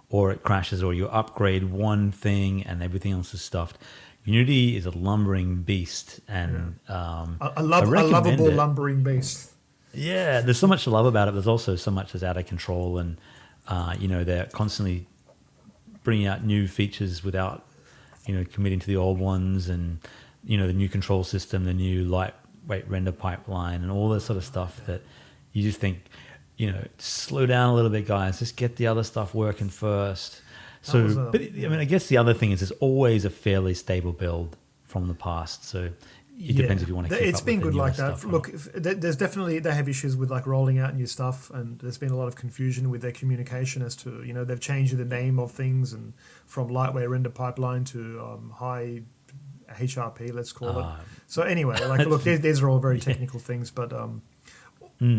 or it crashes, or you upgrade one thing and everything else is stuffed. Unity is a lumbering beast, and a lovable lumbering beast. Yeah, there's so much to love about it. There's also so much that's out of control, and they're constantly bringing out new features without committing to the old ones, and the new control system, the new lightweight render pipeline, and all this sort of stuff that you just think, slow down a little bit, guys. Just get the other stuff working first. So, but I guess the other thing is there's always a fairly stable build from the past. So it depends if you want to keep It's up been with good the like stuff. that. Look, there's definitely, they have issues with like rolling out new stuff, and there's been a lot of confusion with their communication as to, they've changed the name of things, and from lightweight render pipeline to high HRP, let's call it. So anyway, like, look, these are all very technical things, but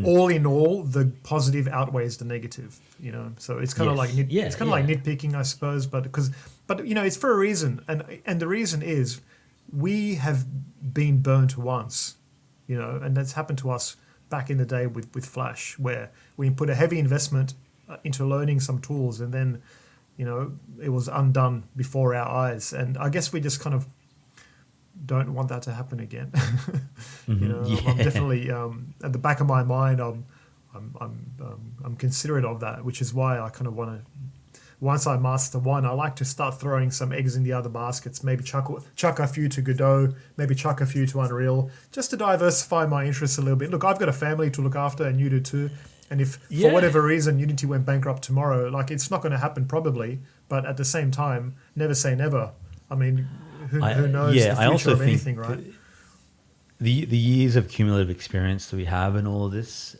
all in all, the positive outweighs the negative. So it's kind of like like nitpicking, I suppose, but it's for a reason, and the reason is we have been burnt once, and that's happened to us back in the day with Flash, where we put a heavy investment into learning some tools, and then it was undone before our eyes, and I guess we just kind of don't want that to happen again. Mm-hmm. I'm definitely at the back of my mind. I'm considerate of that, which is why I kind of want to. Once I master one, I like to start throwing some eggs in the other baskets. Maybe chuck a few to Godot, maybe chuck a few to Unreal, just to diversify my interests a little bit. Look, I've got a family to look after, and you do too. And if for whatever reason Unity went bankrupt tomorrow, like it's not going to happen probably, but at the same time, never say never. I mean, who knows the future of anything, right? The years of cumulative experience that we have in all of this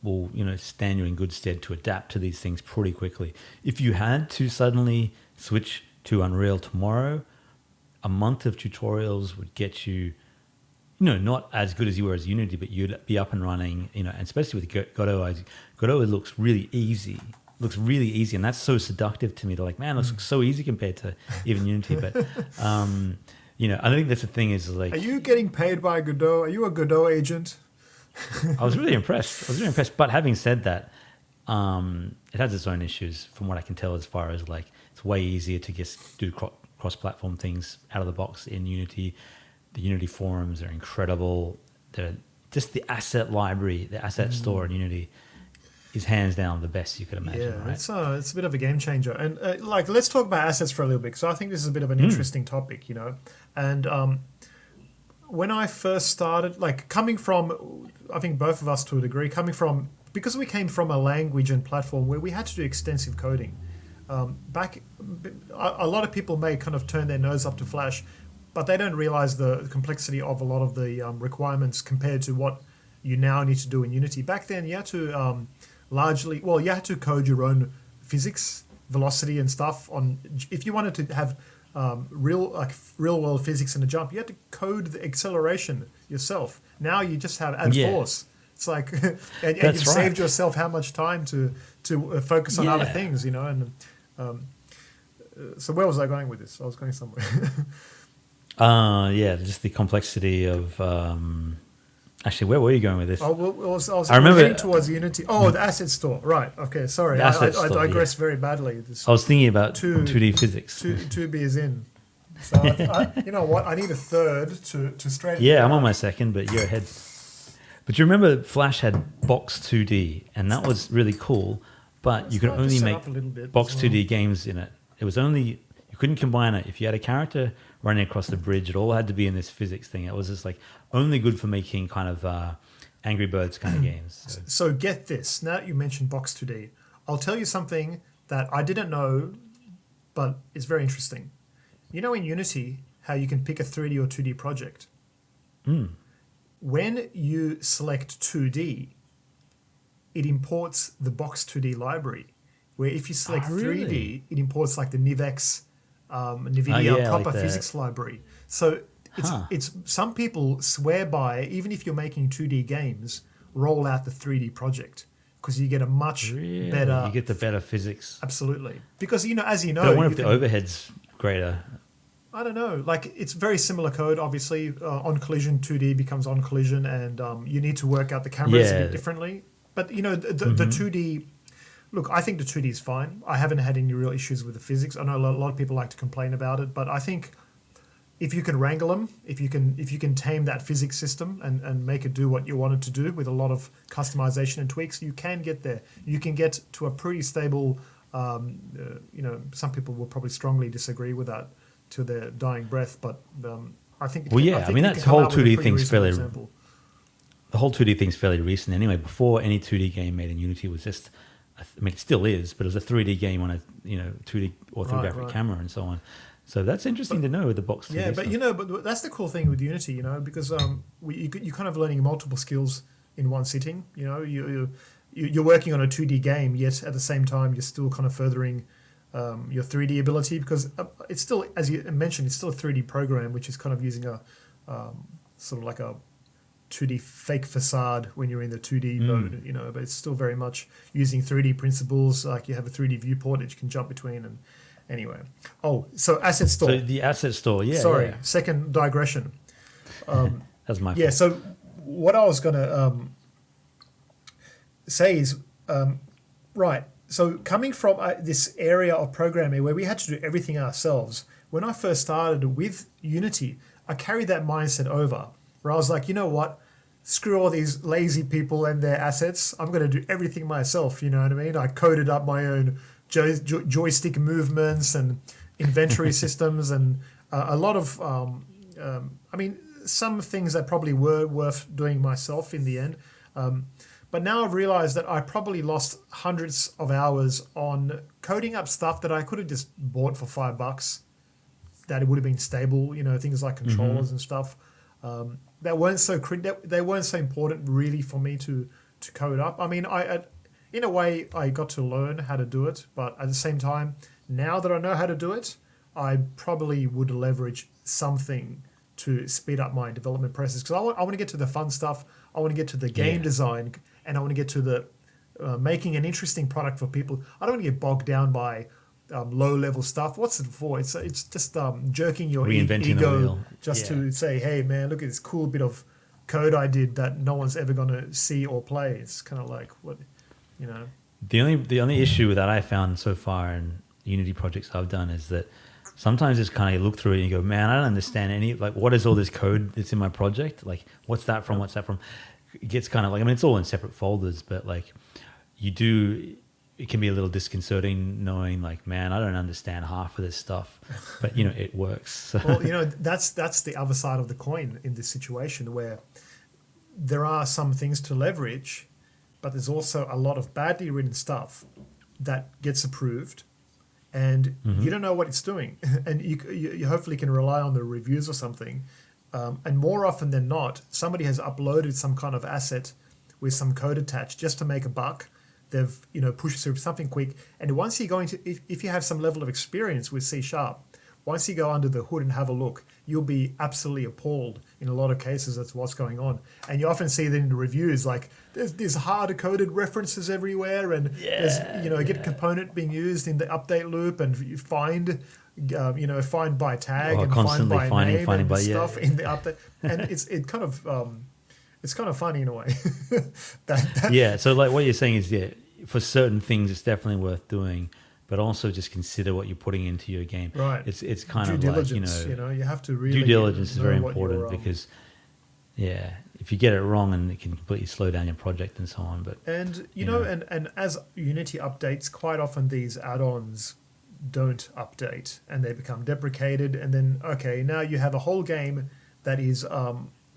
will stand you in good stead to adapt to these things pretty quickly. If you had to suddenly switch to Unreal tomorrow, a month of tutorials would get you, not as good as you were as Unity, but you'd be up and running, and especially with Godot. Godot looks really easy. And that's so seductive to me. They're like, man, it looks so easy compared to even Unity. But I think that's the thing is like, are you getting paid by Godot? Are you a Godot agent? I was really impressed. But having said that, it has its own issues from what I can tell, as far as like it's way easier to just do cross-platform things out of the box in Unity. The Unity forums are incredible. Just the asset library, the asset store in Unity is hands down the best you could imagine. Right? It's a bit of a game changer. And let's talk about assets for a little bit, because I think this is a bit of an interesting topic, And when I first started, like coming from, I think both of us to a degree, because we came from a language and platform where we had to do extensive coding. A lot of people may kind of turn their nose up to Flash, but they don't realize the complexity of a lot of the requirements compared to what you now need to do in Unity. Back then, you had to you had to code your own physics, velocity and stuff. If you wanted to have real world physics in a jump, you had to code the acceleration yourself. Now you just have add force. It's like, and you've saved yourself how much time to focus on other things, And so where was I going with this? I was going somewhere. Just the complexity of. Actually, where were you going with this? I was heading towards Unity. Oh, the asset store. Right. Okay. Sorry. I digressed very badly. I was thinking about 2D physics. Two beers in. So you know what? I need a third to straighten. Yeah, I'm on my second, but you're ahead. But you remember Flash had Box 2D, and that was really cool. But you could only make Box 2D games in it. It was only, you couldn't combine it. If you had a character running across the bridge, it all had to be in this physics thing. It was just like only good for making kind of Angry Birds kind of games. So get this. Now that you mentioned Box 2D, I'll tell you something that I didn't know, but it's very interesting. You know in Unity how you can pick a 3D or 2D project? When you select 2D, it imports the Box 2D library, where if you select 3D, it imports like the NivX, NVIDIA proper physics library. So it's some people swear by, even if you're making 2D games, roll out the 3D project, because you get a much better... You get the better physics. Absolutely. Because, as you know... But I wonder if the overhead's greater. I don't know. Like, it's very similar code, obviously. On collision, 2D becomes on collision, and you need to work out the cameras a bit differently. But, the 2D... Look, I think the 2D is fine. I haven't had any real issues with the physics. I know a lot of people like to complain about it, but I think if you can wrangle them, if you can tame that physics system and make it do what you want it to do with a lot of customization and tweaks, you can get there. You can get to a pretty stable... some people will probably strongly disagree with that to their dying breath, but I think... that whole 2D thing's fairly... Example. The whole 2D thing's fairly recent anyway. Before any 2D game made in Unity was just... it still is, but it was a 3D game on a 2D orthographic camera and so on. So that's interesting to know with the Box 2D. Yeah, but but that's the cool thing with Unity, because you're kind of learning multiple skills in one sitting. You're working on a 2D game, yet at the same time you're still kind of furthering your 3D ability, because it's still, as you mentioned, it's still a 3D program, which is kind of using a sort of like a 2D fake facade when you're in the 2D mode, but it's still very much using 3D principles. Like you have a 3D viewport that you can jump between. And anyway, so asset store. So the asset store, second digression. That's my fault. So what I was going to say is, right, so coming from this area of programming where we had to do everything ourselves, when I first started with Unity, I carried that mindset over, where I was like, you know what? Screw all these lazy people and their assets. I'm going to do everything myself. You know what I mean? I coded up my own joystick movements and inventory systems and a lot of, some things that probably were worth doing myself in the end. But now I've realized that I probably lost hundreds of hours on coding up stuff that I could have just bought for $5. That it would have been stable, things like controllers and stuff. That weren't so they weren't so important really for me to code up. I mean, in a way, I got to learn how to do it, but at the same time, now that I know how to do it, I probably would leverage something to speed up my development process, because I want to get to the fun stuff. I want to get to the game design, and I want to get to the making an interesting product for people. I don't want to get bogged down by low-level stuff. What's it for? It's just jerking your ego just to say, hey, man, look at this cool bit of code I did that no one's ever going to see or play. It's kind of like, what, The only issue with that I found so far in Unity projects I've done is that sometimes it's kind of you look through it and you go, man, I don't understand what is all this code that's in my project? Like, what's that from? What's that from? It gets kind of it's all in separate folders, but it can be a little disconcerting knowing man, I don't understand half of this stuff, but it works. So. Well, that's the other side of the coin in this situation, where there are some things to leverage, but there's also a lot of badly written stuff that gets approved, and you don't know what it's doing, and you hopefully can rely on the reviews or something. And more often than not, somebody has uploaded some kind of asset with some code attached just to make a buck. They've pushed through something quick, and once you go into, if you have some level of experience with C#, once you go under the hood and have a look, you'll be absolutely appalled in a lot of cases as to what's going on. And you often see that in the reviews, there's hard-coded references everywhere, and there's a Git component being used in the update loop, and you find by tag and find by name and stuff in the update, and it's kind of funny in a way. So what you're saying is, for certain things it's definitely worth doing, but also just consider what you're putting into your game. Right. It's kind due of diligence, you have to really due diligence is very important, because if you get it wrong, and it can completely slow down your project and so on. But and and as Unity updates, quite often these add-ons don't update and they become deprecated, and then now you have a whole game that is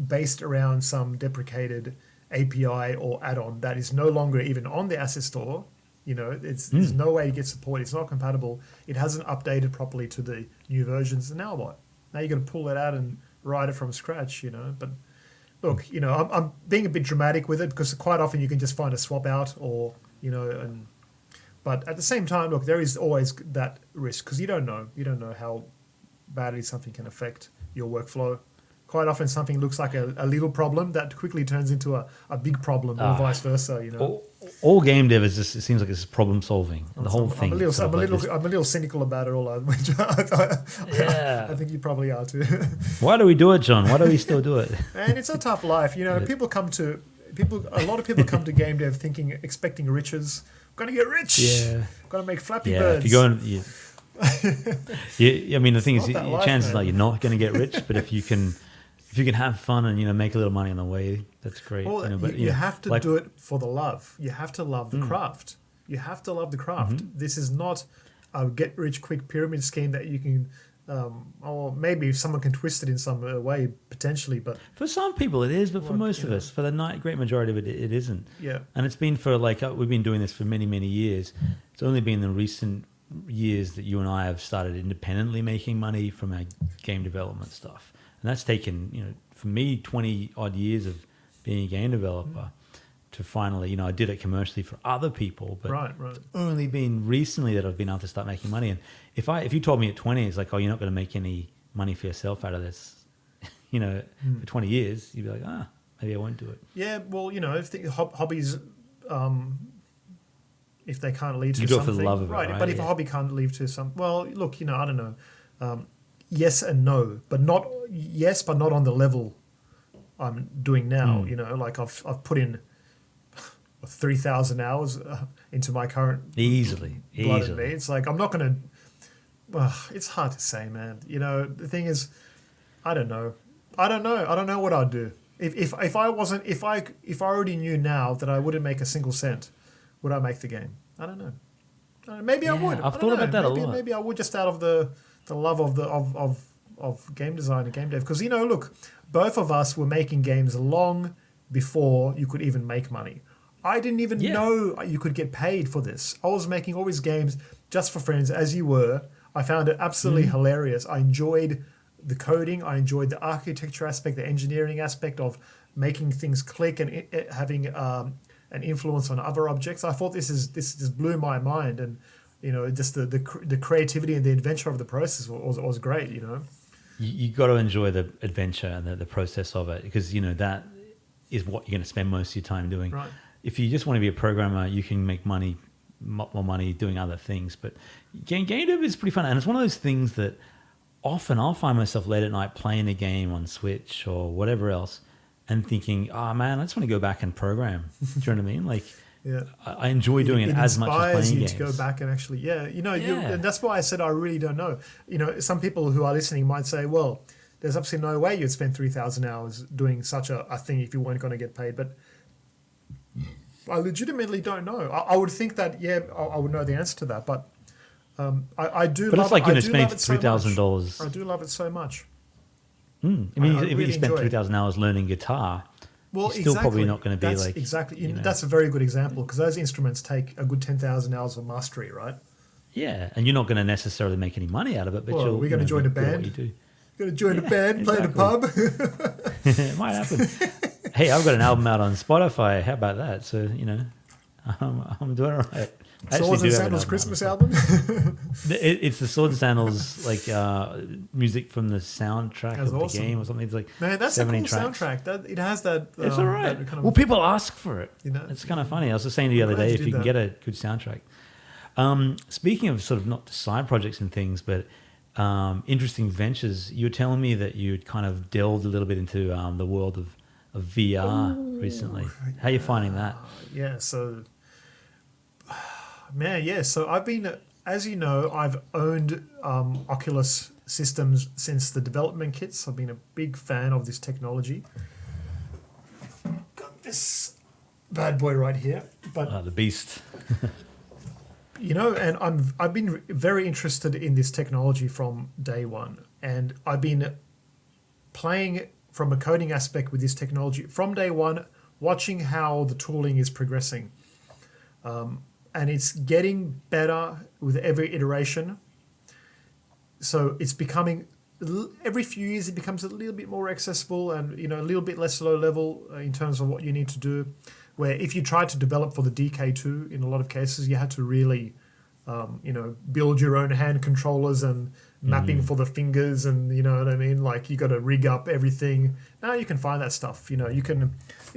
based around some deprecated API or add-on that is no longer even on the asset store. There's no way to get support. It's not compatible. It hasn't updated properly to the new versions. And now what? Now you're going to pull it out and write it from scratch, But look, I'm being a bit dramatic with it, because quite often you can just find a swap out or, but at the same time, look, there is always that risk, because you don't know how badly something can affect your workflow. Quite often something looks like a little problem that quickly turns into a big problem, or vice versa. All game dev is just, it seems like it's problem solving. The whole thing. I'm a little cynical about it all. Which I think you probably are too. Why do we do it, John? Why do we still do it? And it's a tough life. A lot of people come to game dev expecting riches. Going to get rich. Yeah. Going to make Flappy Birds. If you're going, I mean, the thing is, chances are you're not going to get rich, but if you can have fun and make a little money on the way, that's great. Well, you have to do it for the love. You have to love the craft. You have to love the craft. Mm-hmm. This is not a get rich quick pyramid scheme that you can, or maybe if someone can twist it in some way potentially. But for some people it is, but for most of us, for the great majority of it, it isn't. Yeah. And it's been for we've been doing this for many, many years. It's only been the recent years that you and I have started independently making money from our game development stuff. And that's taken, for me, 20 odd years of being a game developer to finally, I did it commercially for other people, but right. It's only been recently that I've been able to start making money. And if you told me at 20, it's like, oh, you're not going to make any money for yourself out of this, for 20 years, you'd be like, maybe I won't do it. Yeah, well, if the hobbies, if they can't lead to you something, do it for the love of it, right? But if a hobby can't lead to some, well, look, I don't know. Yes and no, but not on the level I'm doing now. I've put in 3,000 hours into my current easily. It's like I'm not going to. Well, it's hard to say, man. The thing is, I don't know. I don't know. I don't know what I'd do. If I already knew now that I wouldn't make a single cent, would I make the game? I don't know. Maybe I would. I've thought about that a lot. Maybe I would, just out of the love of game design and game dev. Because look, both of us were making games long before you could even make money. I didn't even know you could get paid for this. I was making all these games just for friends, as you were. I found it absolutely hilarious. I enjoyed the coding. I enjoyed the architecture aspect, the engineering aspect of making things click and it having an influence on other objects. I thought this just blew my mind, and just the creativity and the adventure of the process was great. You got to enjoy the adventure and the process of it, because that is what you're going to spend most of your time doing. Right. If you just want to be a programmer, you can make more money doing other things. But game dev is pretty fun, and it's one of those things that often I'll find myself late at night playing a game on Switch or whatever else, and thinking, "Oh man, I just want to go back and program." Do you know what I mean? Like, I enjoy doing it as much as playing you games. To go back and actually, and that's why I said I really don't know. Some people who are listening might say, "Well, there's absolutely no way you'd spend 3,000 hours doing such a thing if you weren't going to get paid." But I legitimately don't know. I would think that I would know the answer to that, but I do. But love it's like spending $3,000. I do love it so much. I mean, if really you spent enjoy it. 3,000 hours learning guitar, Well, you're still probably not going to be that's That's a very good example, because those instruments take a good 10,000 hours of mastery, right? Yeah, and you're not going to necessarily make any money out of it, but we're going to join a band. You do. Going to join a band, play in a pub. It might happen. Hey, I've got an album out on Spotify. How about that? So I'm doing all right. Swords and Sandals Christmas album. It's the Swords and Sandals music from the soundtrack of the game or something. It's like, man, that's 70 a cool tracks. soundtrack. It has that. It's all right. Well, people ask for it. It's kind of funny. I was just saying the other day, if you can get a good soundtrack. Speaking of sort of not side projects and things, but interesting ventures, you were telling me that you'd kind of delved a little bit into the world of VR recently. How are you finding that? So I've been, as you know, I've owned Oculus systems since the development kits. I've been a big fan of this technology. Got this bad boy right here, but the beast. and I've been very interested in this technology from day one, and I've been playing from a coding aspect with this technology from day one, watching how the tooling is progressing. And it's getting better with every iteration. So it's becoming, every few years it becomes a little bit more accessible and a little bit less low level in terms of what you need to do. Where if you tried to develop for the DK2, in a lot of cases, you had to really, build your own hand controllers and mapping for the fingers, and you know what I mean. Like you got to rig up everything. Now you can find that stuff. You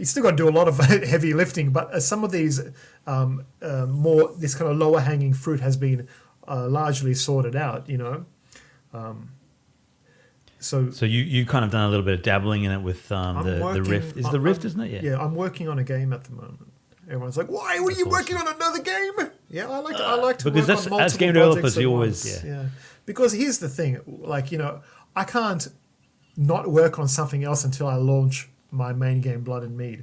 still got to do a lot of heavy lifting, but some of these more this kind of lower hanging fruit has been largely sorted out. So you kind of done a little bit of dabbling in it with the Rift. Is the Rift, isn't it? Yeah, I'm working on a game at the moment. Everyone's like, "Why were you working on another game?" Yeah, I like to because work on multiple as game developers, projects you at always once. Yeah. Because here's the thing, I can't not work on something else until I launch my main game, Blood and Mead.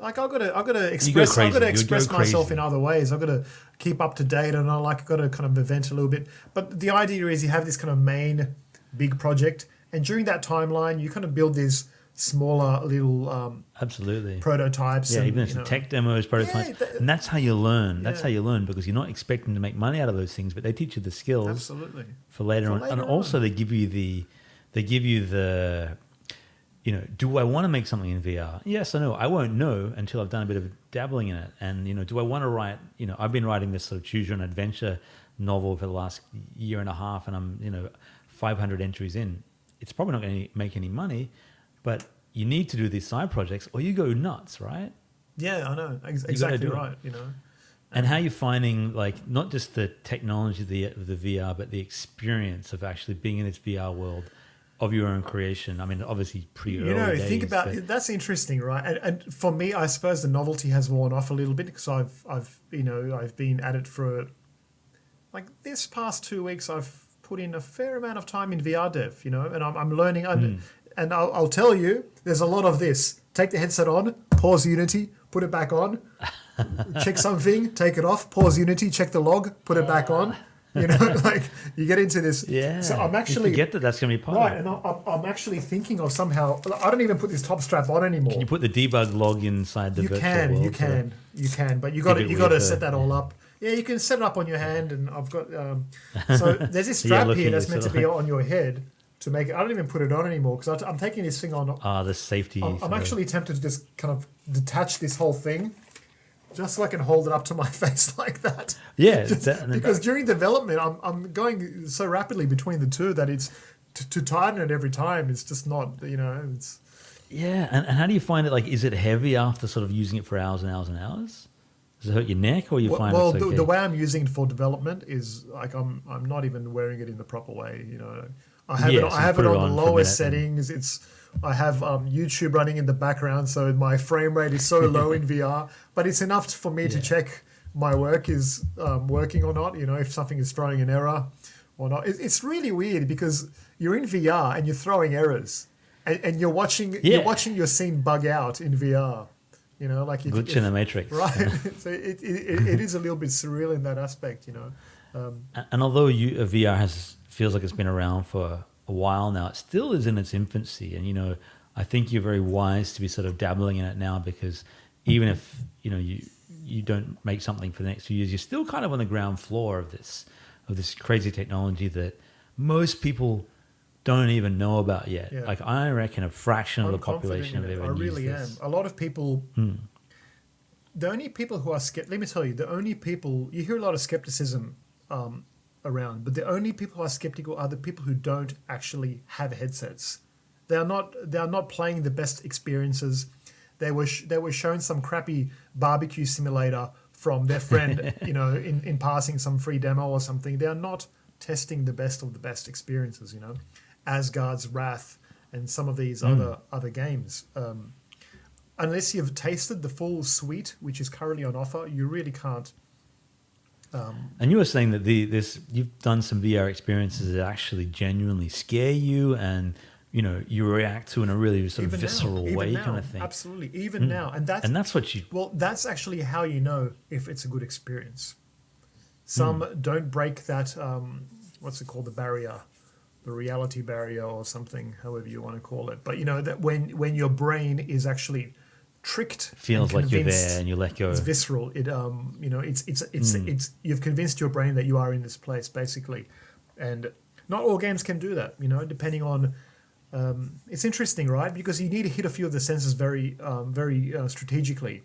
Like I've got to express myself in other ways. I've got to keep up to date, and I've got to kind of event a little bit. But the idea is you have this kind of main big project, and during that timeline, you kind of build these smaller little absolutely prototypes. Yeah, and, even if it's tech demos, prototypes, and that's how you learn. That's how you learn, because you're not expecting to make money out of those things, but they teach you the skills absolutely for later on, and also they give you the do I want to make something in VR? Yes, I know. I won't know until I've done a bit of dabbling in it. And, do I want to write, I've been writing this sort of choose your own adventure novel for the last year and a half, and I'm, 500 entries in. It's probably not going to make any money, but you need to do these side projects or you go nuts, right? Yeah, I know. Exactly right, And how you're finding, like, not just the technology of the VR, but the experience of actually being in this VR world of your own creation. I mean, obviously pretty early days. Think about that's interesting, right? And for me, I suppose the novelty has worn off a little bit because I've been at it for like this past 2 weeks. I've put in a fair amount of time in VR dev, and I'm learning. and I'll tell you, there's a lot of this. Take the headset on, pause Unity, put it back on, check something, take it off, pause Unity, check the log, put it back on. You know, like you get into this. Yeah. So I'm actually you forget that's going to be part right, of it. and I'm actually thinking of somehow. I don't even put this top strap on anymore. Can you put the debug log inside the virtual world? You can, but you got to set that all up. Yeah, you can set it up on your hand, and I've got. So there's this strap here that's meant to be on your head to make it. I don't even put it on anymore because I'm taking this thing on. The safety. I'm actually tempted to just kind of detach this whole thing. Just so I can hold it up to my face like that. Yeah, because during development, I'm going so rapidly between the two that it's to tighten it every time. It's just not, it's. Yeah, and how do you find it? Like, is it heavy after sort of using it for hours and hours and hours? Does it hurt your neck, or you find it's okay? The way I'm using it for development is like I'm not even wearing it in the proper way. I have it on the lowest settings. I have YouTube running in the background, so my frame rate is so low in VR. But it's enough for me to check my work is working or not. If something is throwing an error or not. It's really weird because you're in VR and you're throwing errors, and you're watching your scene bug out in VR. Like glitch in the matrix, right? So it is a little bit surreal in that aspect. And although VR feels like it's been around for a while now, it still is in its infancy, and I think you're very wise to be sort of dabbling in it now, because even if you don't make something for the next few years, you're still kind of on the ground floor of this crazy technology that most people don't even know about yet. Yeah. Like I reckon a fraction of the population have ever used this. I really am. A lot of people. The only people who are let me tell you, the only people you hear a lot of skepticism around, but the only people who are skeptical are the people who don't actually have headsets. They are not playing the best experiences. They were shown some crappy barbecue simulator from their friend, in passing some free demo or something. They are not testing the best of the best experiences. Asgard's Wrath and some of these other games. Unless you've tasted the full suite, which is currently on offer, you really can't. And you were saying that you've done some VR experiences that actually genuinely scare you, and you react to in a really sort of visceral way, kind of thing. Absolutely, even now, and that's what you. Well, that's actually how you know if it's a good experience. Some don't break that. What's it called? The barrier, the reality barrier, or something, however you want to call it. But that when your brain is actually tricked, feels like you're there and you let go. It's visceral. It it's you've convinced your brain that you are in this place, basically, and not all games can do that. Depending on. It's interesting, right? Because you need to hit a few of the senses very strategically.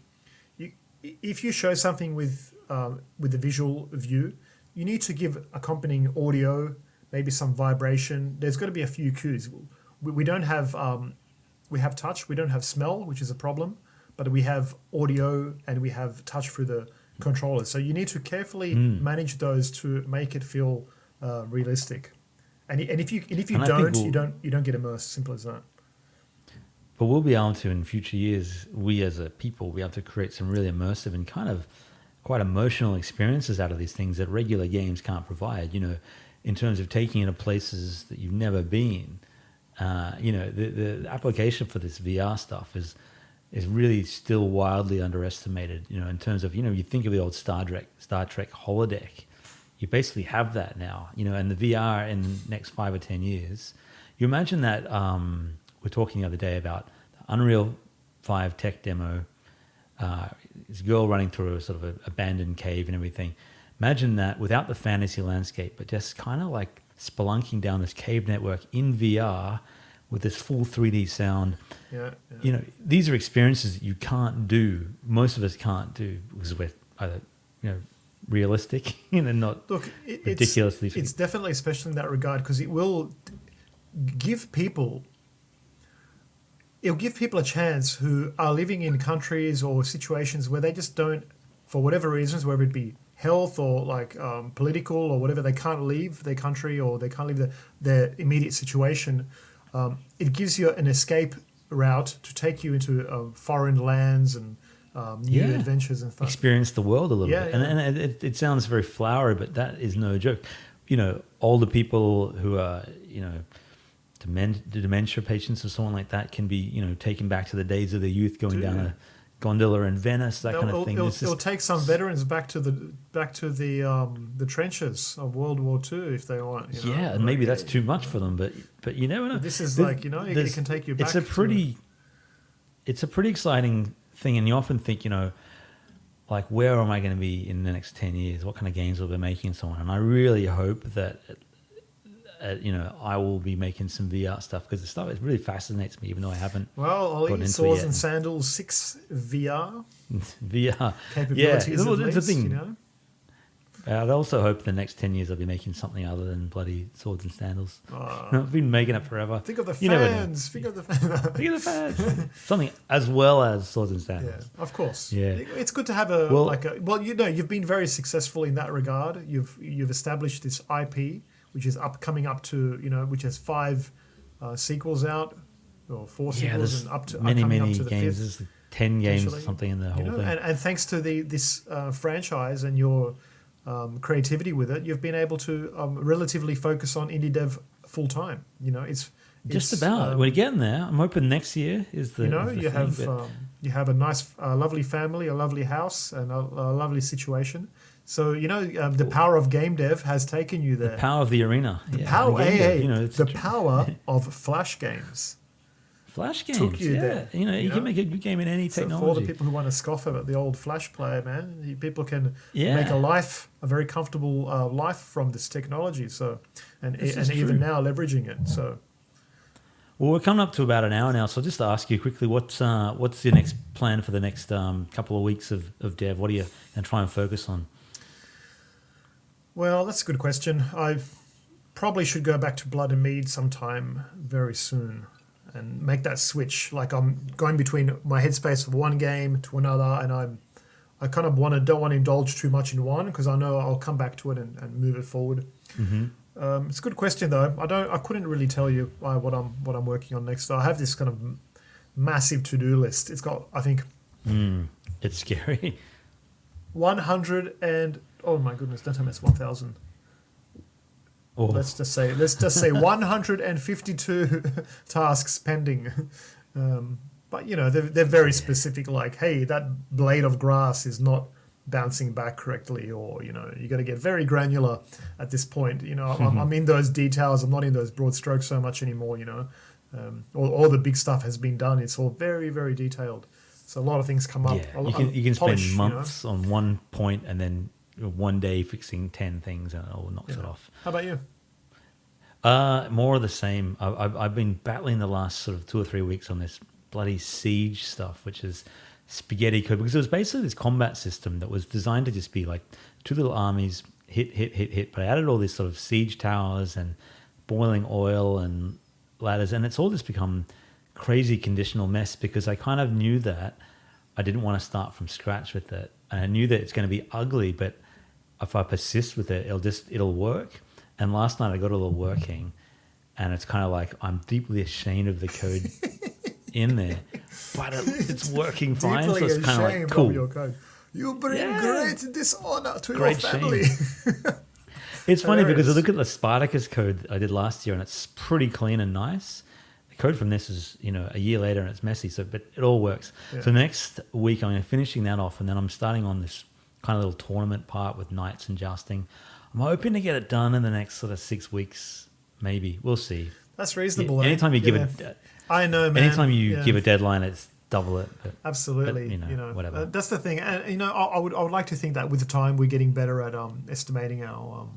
If you show something with the visual view, you need to give accompanying audio, maybe some vibration. There's got to be a few cues. We don't have we have touch. We don't have smell, which is a problem. But we have audio and we have touch through the controllers. So you need to carefully manage those to make it feel realistic. And if you don't get immersed. Simple as that. But we'll be able to, in future years, we as a people, be able to create some really immersive and kind of quite emotional experiences out of these things that regular games can't provide. In terms of taking you to places that you've never been. The application for this VR stuff is really still wildly underestimated. In terms of you think of the old Star Trek holodeck. You basically have that now, and the VR in the next 5 or 10 years. You imagine that we're talking the other day about the Unreal 5 tech demo, this girl running through a sort of an abandoned cave and everything. Imagine that without the fantasy landscape, but just kind of like spelunking down this cave network in VR with this full 3D sound. Yeah. These are experiences that you can't do. Most of us can't do because we're either, realistic, not ridiculously. It's definitely special in that regard because it will give people a chance who are living in countries or situations where they just don't, for whatever reasons, whether it be health or like political or whatever, they can't leave their country or they can't leave their immediate situation. It gives you an escape route to take you into foreign lands and new adventures and stuff. Experience the world a little bit. Yeah. And it sounds very flowery, but that is no joke. Older people who are, dementia patients or someone like that can be, taken back to the days of their youth, going down a gondola in Venice, that kind of thing. It'll take some veterans back to the trenches of World War II if they want. And maybe that's too much for them, but you never know. This is it can take you back. It's a pretty exciting thing, and you often think, like, where am I going to be in the next 10 years? What kind of games will I be making and so on? And I really hope that I will be making some VR stuff, because the stuff, it really fascinates me, even though I haven't. Well, I'll eat Swords and Sandals 6 VR. VR capabilities. Yeah, it's a thing. You know? I'd also hope the next 10 years I'll be making something other than bloody Swords and Sandals. I've been making it forever. Think of the fans. Think of the fans. Something as well as Swords and Sandals. Yeah, of course. Yeah. It's good to have you've been very successful in that regard. You've established this IP, which is coming up to, which has 5 sequels out, or 4 sequels, and up to many up to the games. 5th. There's 10 games or something in the whole thing. And thanks to this franchise and your creativity with it, you've been able to relatively focus on indie dev full time. It's just about. We're getting there. I'm hoping next year is the. You have a nice, lovely family, a lovely house, and a lovely situation. So the power of game dev has taken you there. The power of the arena. The power of Flash games. Flash games, took you there. You can make a good game in any technology. So for the people who want to scoff at the old Flash player, man, people can make a very comfortable life from this technology. So, and even now leveraging it. So, well, we're coming up to about an hour now. So I'll just ask you quickly, what's your next plan for the next couple of weeks of dev? What are you going to try and focus on? Well, that's a good question. I probably should go back to Blood and Mead sometime very soon and make that switch. Like, I'm going between my headspace of one game to another, and I kind of don't want to indulge too much in one, because I know I'll come back to it and move it forward. Mm-hmm. It's a good question though. I couldn't really tell you what I'm working on next. I have this kind of massive to-do list. It's got, I think, it's scary. 100 and oh my goodness, don't tell me it's 1,000. Oh. Let's just say 152 tasks pending. But they're very specific. Like, hey, that blade of grass is not bouncing back correctly, or you got to get very granular at this point. I'm in those details. I'm not in those broad strokes so much anymore. All the big stuff has been done. It's all very, very detailed. So a lot of things come up. Yeah, you can spend months on one point and then one day fixing 10 things, and it all knocks it off. How about you? More of the same. I've been battling the last sort of 2 or 3 weeks on this bloody siege stuff, which is spaghetti code, because it was basically this combat system that was designed to just be like 2 little armies, hit. But I added all these sort of siege towers and boiling oil and ladders, and it's all just become crazy conditional mess, because I kind of knew that I didn't want to start from scratch with it, and I knew that it's going to be ugly, but if I persist with it, it'll work. And last night I got it all working, and it's kind of like I'm deeply ashamed of the code in there, but it's working fine. So it's kind of like cool. Of your code. You bring great dishonor to your family. It's funny because I look at the Spartacus code I did last year, and it's pretty clean and nice. Code from this is a year later, and it's messy, but it all works. So next week I'm finishing that off, and then I'm starting on this kind of little tournament part with knights and jousting. I'm hoping to get it done in the next sort of 6 weeks, maybe. We'll see. That's reasonable. Anytime you give it, I know, man. Anytime you give a deadline, it's double it. Absolutely. But, whatever. That's the thing, and I would like to think that with the time we're getting better at estimating our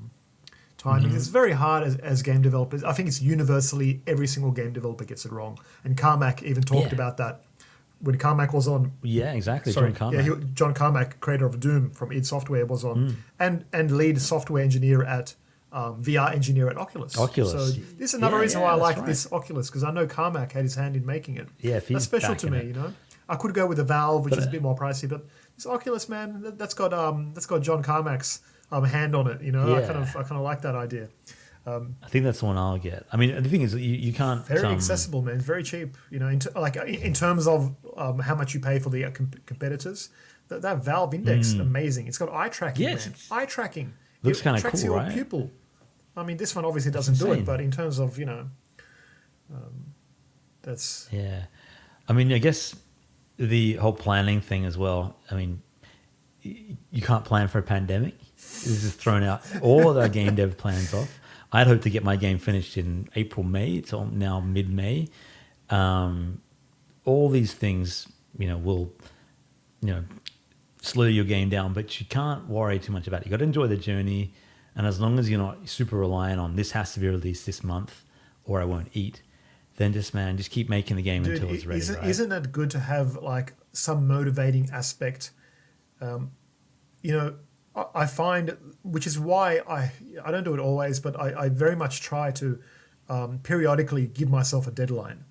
time. Mm-hmm. It's very hard as game developers. I think it's universally every single game developer gets it wrong. And Carmack even talked about that when Carmack was on. Yeah, exactly. Sorry, John Carmack. Yeah, John Carmack, creator of Doom from id Software, was on, and lead software engineer at VR engineer at Oculus. So this is another reason why I like this Oculus, because I know Carmack had his hand in making it. Yeah, that's special to me. I could go with a Valve, which is a bit more pricey, but this Oculus, man, that's got John Carmack's hand on it. I kind of like that idea. I think that's the one I'll get. I mean, the thing is, you can't. Very accessible, man. Very cheap. In terms of how much you pay for the competitors, that Valve Index, amazing. It's got eye tracking. Yes, man. Eye tracking. Looks kind of cool, tracks your right? pupil. I mean, this one obviously doesn't do it, but in terms of That's Yeah. I mean, I guess the whole planning thing as well. I mean, you can't plan for a pandemic. This has thrown out all of our game dev plans off. I'd hoped to get my game finished in April, May. It's now mid-May. All these things, will, slow your game down, but you can't worry too much about it. You got to enjoy the journey. And as long as you're not super reliant on this has to be released this month or I won't eat, then just keep making the game until it's ready. Isn't it good to have like some motivating aspect? I find, which is why I don't do it always, but I very much try to periodically give myself a deadline.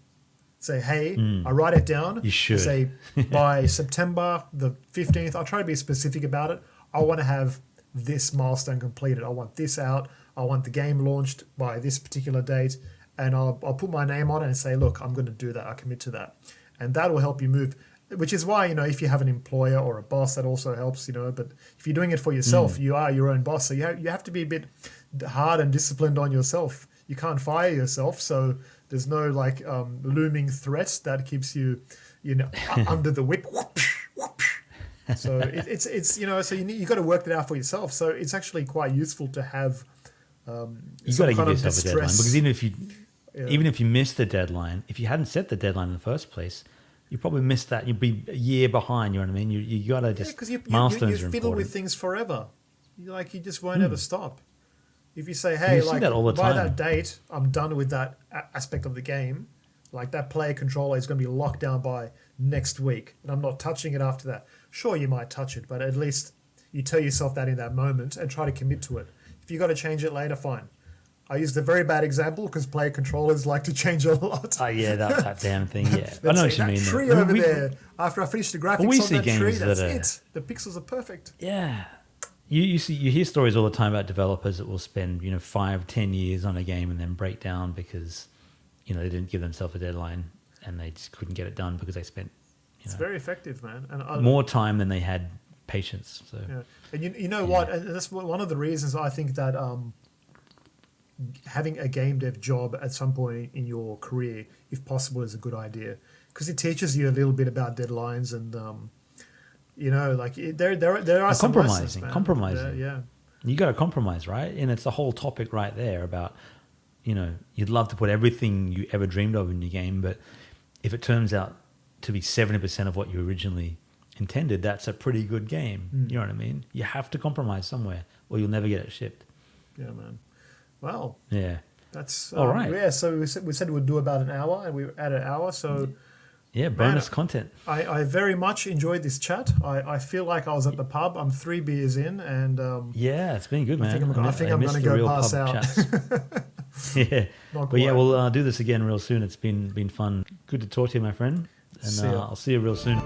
Say, hey, I write it down. You should. Say by September the 15th, I'll try to be specific about it. I want to have this milestone completed. I want this out. I want the game launched by this particular date. And I'll put my name on it and say, look, I'm going to do that. I commit to that. And that will help you move. Which is why, if you have an employer or a boss, that also helps, But if you're doing it for yourself, you are your own boss. So you have to be a bit hard and disciplined on yourself. You can't fire yourself. So there's no looming threat that keeps you, under the whip. So it's so you got to work that out for yourself. So it's actually quite useful to have you got to give yourself a deadline, because even if you miss the deadline, if you hadn't set the deadline in the first place, you probably missed that. You'd be a year behind. You know what I mean? You got to just because you milestones fiddle with things forever. You just won't ever stop. If you say, hey, see that all the by time. that date, I'm done with that aspect of the game. Like that player controller is going to be locked down by next week, and I'm not touching it after that. Sure, you might touch it, but at least you tell yourself that in that moment and try to commit to it. If you got to change it later, fine. I used a very bad example because player controllers like to change a lot. Oh yeah, that damn thing. Yeah, I know what you mean. That tree over there. After I finish the graphics on that tree, that's it. The pixels are perfect. Yeah, you hear stories all the time about developers that will spend 5-10 years on a game and then break down because they didn't give themselves a deadline and they just couldn't get it done because they spent it's very effective, man, and more time than they had patience. So yeah, and you know what? And that's one of the reasons I think that having a game dev job at some point in your career, if possible, is a good idea because it teaches you a little bit about deadlines and there are some lessons, man. Compromising. Yeah, you got to compromise, right? And it's the whole topic right there about you'd love to put everything you ever dreamed of in your game, but if it turns out to be 70% of what you originally intended, that's a pretty good game. You know what I mean? You have to compromise somewhere or you'll never get it shipped. Yeah, man. Well, yeah, that's all right. Yeah, so we said we'd do about an hour, and we're at an hour. So yeah, bonus content. I very much enjoyed this chat. I feel like I was at the pub. I'm 3 beers in, and yeah, it's been good, man. I think I'm going to go pass out. Yeah, but yeah, we'll do this again real soon. It's been fun. Good to talk to you, my friend, and I'll see you real soon.